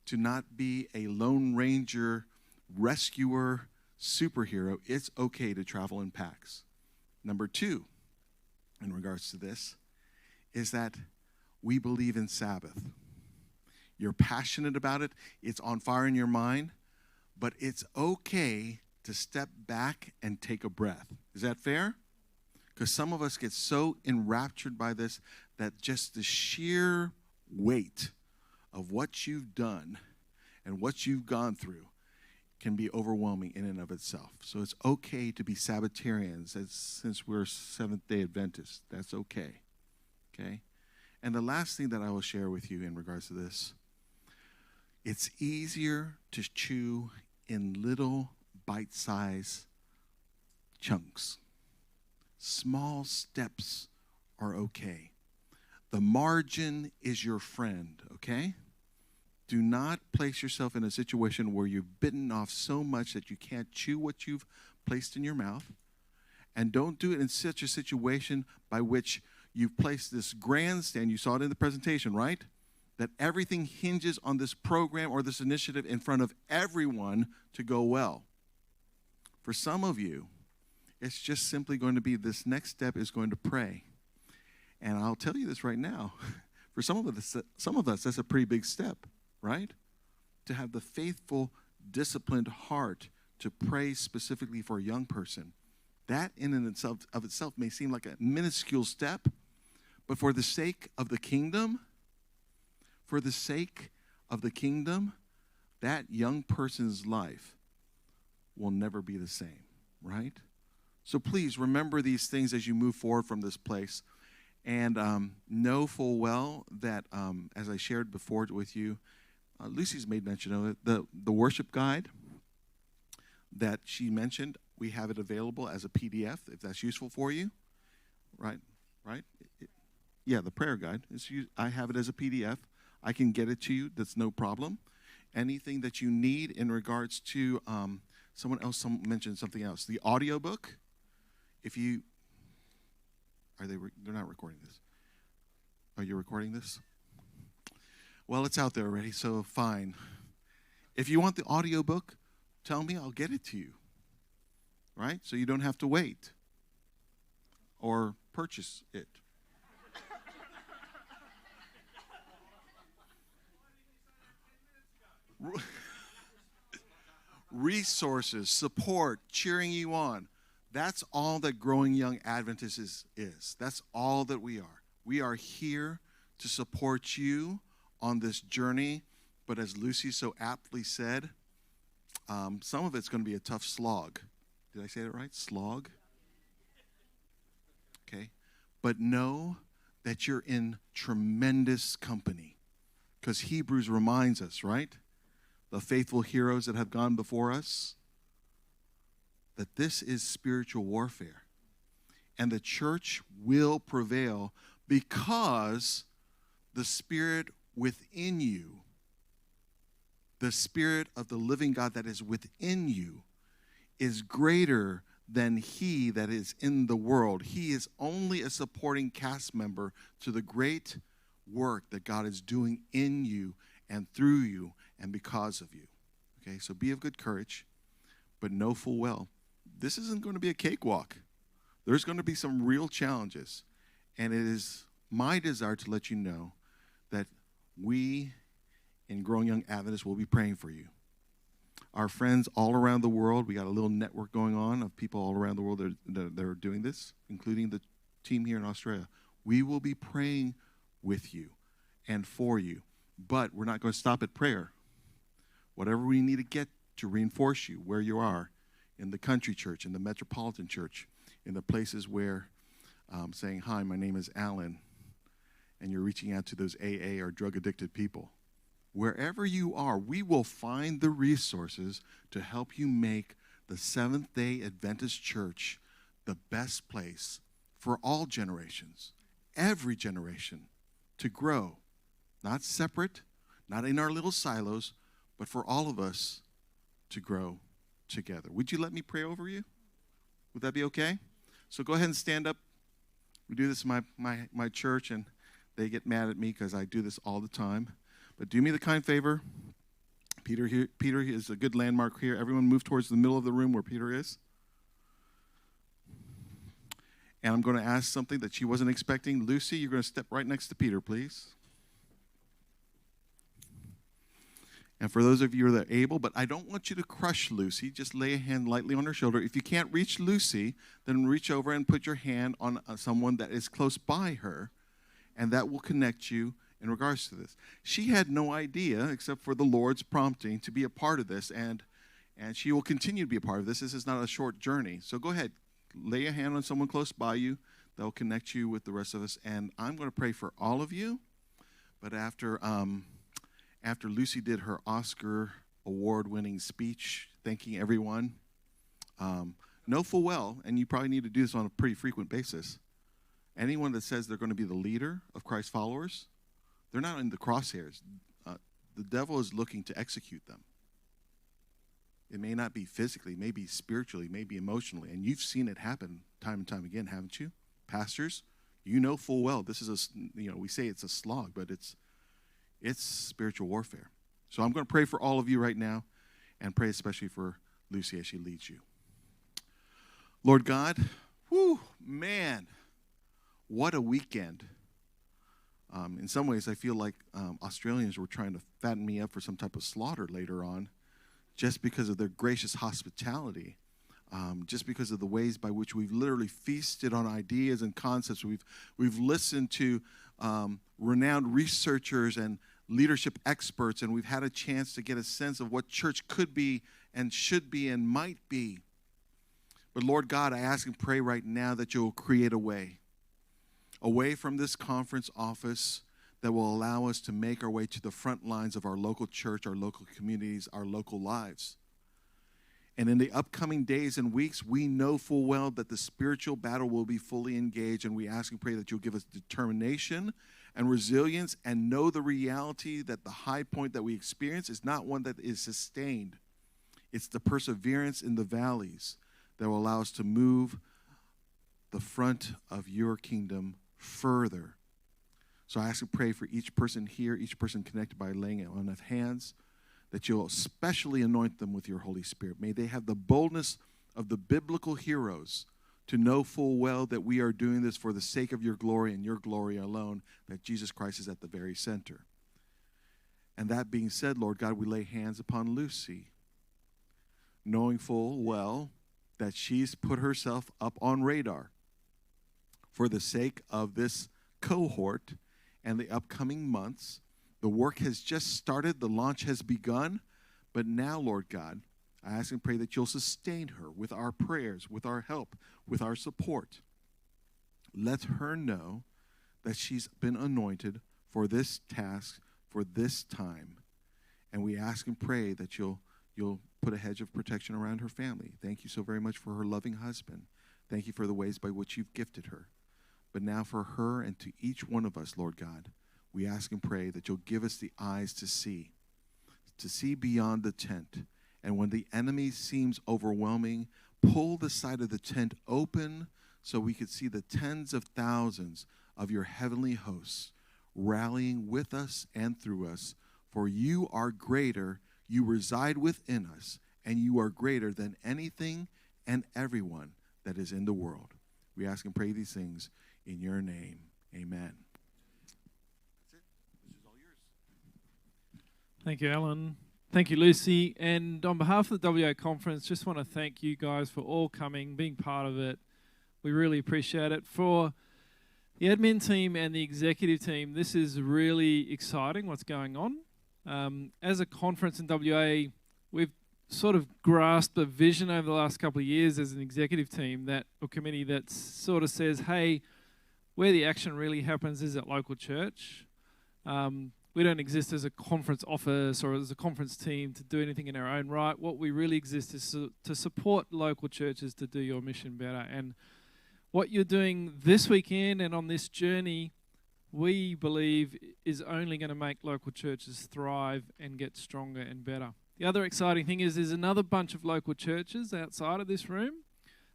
to not be a Lone Ranger, rescuer, superhero. It's okay to travel in packs. Number 2, in regards to this, is that we believe in Sabbath. You're passionate about it. It's on fire in your mind. But it's okay to step back and take a breath. Is that fair? Because some of us get so enraptured by this that just the sheer weight of what you've done and what you've gone through can be overwhelming in and of itself. So it's okay to be Sabbatarians since we're Seventh-day Adventists. That's okay. Okay? And the last thing that I will share with you in regards to this, it's easier to chew in little bite-sized chunks. Small steps are okay. The margin is your friend, okay? Do not place yourself in a situation where you've bitten off so much that you can't chew what you've placed in your mouth. And don't do it in such a situation by which you've placed this grandstand, you saw it in the presentation, right? That everything hinges on this program or this initiative in front of everyone to go well. For some of you, it's just simply going to be this next step is going to pray. And I'll tell you this right now. For some of us, that's a pretty big step, right? To have the faithful, disciplined heart to pray specifically for a young person. That in and of itself may seem like a minuscule step, but for the sake of the kingdom, that young person's life will never be the same, right? So please remember these things as you move forward from this place. And know full well that, as I shared before with you, Lucy's made mention of it, the worship guide that she mentioned, we have it available as a PDF, if that's useful for you. Right? Yeah, the prayer guide. I have it as a PDF. I can get it to you. That's no problem. Anything that you need in regards to, someone mentioned something else. The audiobook, they're not recording this. Are you recording this? Well, it's out there already, so fine. If you want the audiobook, tell me, I'll get it to you. Right? So you don't have to wait or purchase it. Resources, support, cheering you on. That's all that Growing Young Adventists is. That's all that we are. We are here to support you on this journey. But as Lucy so aptly said, some of it's going to be a tough slog. Did I say that right? Slog? Okay. But know that you're in tremendous company. Because Hebrews reminds us, right? The faithful heroes that have gone before us, that this is spiritual warfare. And the church will prevail because the Spirit within you, the Spirit of the living God that is within you, is greater than he that is in the world. He is only a supporting cast member to the great work that God is doing in you and through you and because of you. Okay, so be of good courage, but know full well, this isn't going to be a cakewalk. There's going to be some real challenges. And it is my desire to let you know that we in Growing Young Adventists will be praying for you. Our friends all around the world, we got a little network going on of people all around the world that are doing this, including the team here in Australia. We will be praying with you and for you. But we're not going to stop at prayer. Whatever we need to get to reinforce you where you are, in the country church, in the metropolitan church, in the places where saying, hi, my name is Alan, and you're reaching out to those AA or drug-addicted people. Wherever you are, we will find the resources to help you make the Seventh-day Adventist Church the best place for all generations, every generation, to grow. Not separate, not in our little silos, but for all of us to grow together. Would you let me pray over you? Would that be okay? So go ahead and stand up. We do this in my church, and they get mad at me because I do this all the time. But do me the kind favor. Peter is a good landmark here. Everyone move towards the middle of the room where Peter is. And I'm going to ask something that she wasn't expecting. Lucy, you're going to step right next to Peter, please. And for those of you that are able, but I don't want you to crush Lucy. Just lay a hand lightly on her shoulder. If you can't reach Lucy, then reach over and put your hand on someone that is close by her, and that will connect you in regards to this. She had no idea, except for the Lord's prompting, to be a part of this, and she will continue to be a part of this. This is not a short journey. So go ahead, lay a hand on someone close by you. That will connect you with the rest of us, and I'm going to pray for all of you, but after Lucy did her Oscar award-winning speech, thanking everyone, know full well, and you probably need to do this on a pretty frequent basis, anyone that says they're going to be the leader of Christ followers, they're not in the crosshairs. The devil is looking to execute them. It may not be physically, it may be spiritually, it may be emotionally, and you've seen it happen time and time again, haven't you? Pastors, you know full well this is we say it's a slog, but it's spiritual warfare. So I'm going to pray for all of you right now, and pray especially for Lucy as she leads you. Lord God, man, what a weekend. In some ways, I feel like Australians were trying to fatten me up for some type of slaughter later on, just because of their gracious hospitality, just because of the ways by which we've literally feasted on ideas and concepts. We've listened to renowned researchers and leadership experts, and we've had a chance to get a sense of what church could be and should be and might be. But Lord God, I ask and pray right now that you'll create a way from this conference office that will allow us to make our way to the front lines of our local church, our local communities, our local lives. And in the upcoming days and weeks, we know full well that the spiritual battle will be fully engaged, and we ask and pray that you'll give us determination and resilience, and know the reality that the high point that we experience is not one that is sustained. It's the perseverance in the valleys that will allow us to move the front of your kingdom further. So I ask and pray for each person here, each person connected by laying on of hands, that you'll especially anoint them with your Holy Spirit. May they have the boldness of the biblical heroes to know full well that we are doing this for the sake of your glory and your glory alone, that Jesus Christ is at the very center. And that being said, Lord God, we lay hands upon Lucy, knowing full well that she's put herself up on radar for the sake of this cohort and the upcoming months. The work has just started, the launch has begun, but now, Lord God, I ask and pray that you'll sustain her with our prayers, with our help, with our support. Let her know that she's been anointed for this task, for this time. And we ask and pray that you'll put a hedge of protection around her family. Thank you so very much for her loving husband. Thank you for the ways by which you've gifted her. But now for her and to each one of us, Lord God, we ask and pray that you'll give us the eyes to see beyond the tent. And when the enemy seems overwhelming, pull the side of the tent open so we could see the tens of thousands of your heavenly hosts rallying with us and through us. For you are greater, you reside within us, and you are greater than anything and everyone that is in the world. We ask and pray these things in your name. Amen. That's it. This is all yours. Thank you, Alan. Thank you, Lucy. And on behalf of the WA Conference, just want to thank you guys for all coming, being part of it. We really appreciate it. For the admin team and the executive team, this is really exciting what's going on. As a conference in WA, we've sort of grasped a vision over the last couple of years as an executive team or committee that sort of says, hey, where the action really happens is at local church. We don't exist as a conference office or as a conference team to do anything in our own right. What we really exist is to support local churches to do your mission better. And what you're doing this weekend and on this journey, we believe is only going to make local churches thrive and get stronger and better. The other exciting thing is there's another bunch of local churches outside of this room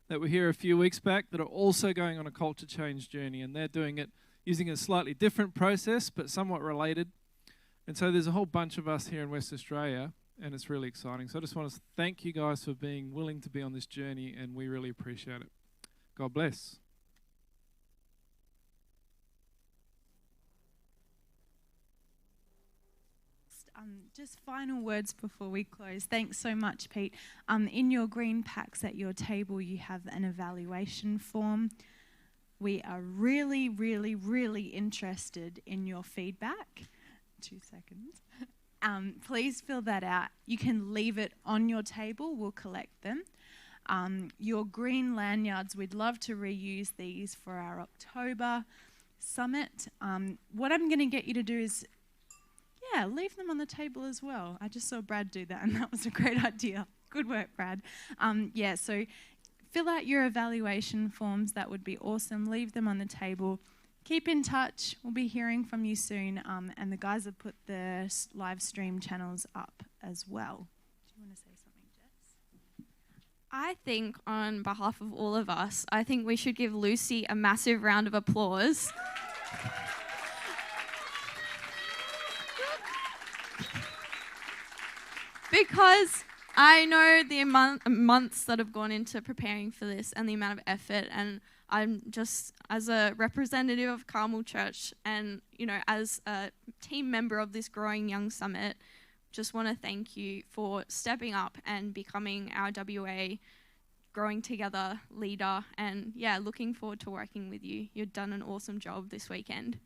that were here a few weeks back that are also going on a culture change journey, and they're doing it using a slightly different process but somewhat related. And so there's a whole bunch of us here in West Australia, and it's really exciting. So I just want to thank you guys for being willing to be on this journey, and we really appreciate it. God bless. Just final words before we close. Thanks so much, Pete. In your green packs at your table, you have an evaluation form. We are really, really, really interested in your feedback. 2 seconds. Please fill that out. You can leave it on your table. We'll collect them. Your green lanyards, we'd love to reuse these for our October summit. What I'm going to get you to do is leave them on the table as well. I just saw Brad do that, and that was a great idea. Good work, Brad. So fill out your evaluation forms. That would be awesome. Leave them on the table. Keep in touch. We'll be hearing from you soon. And the guys have put the live stream channels up as well. Do you want to say something, Jess? I think on behalf of all of us, I think we should give Lucy a massive round of applause. Because I know the months that have gone into preparing for this and the amount of effort, and I'm just, as a representative of Carmel Church and, as a team member of this Growing Young Summit, just want to thank you for stepping up and becoming our WA Growing Together leader, and looking forward to working with you. You've done an awesome job this weekend.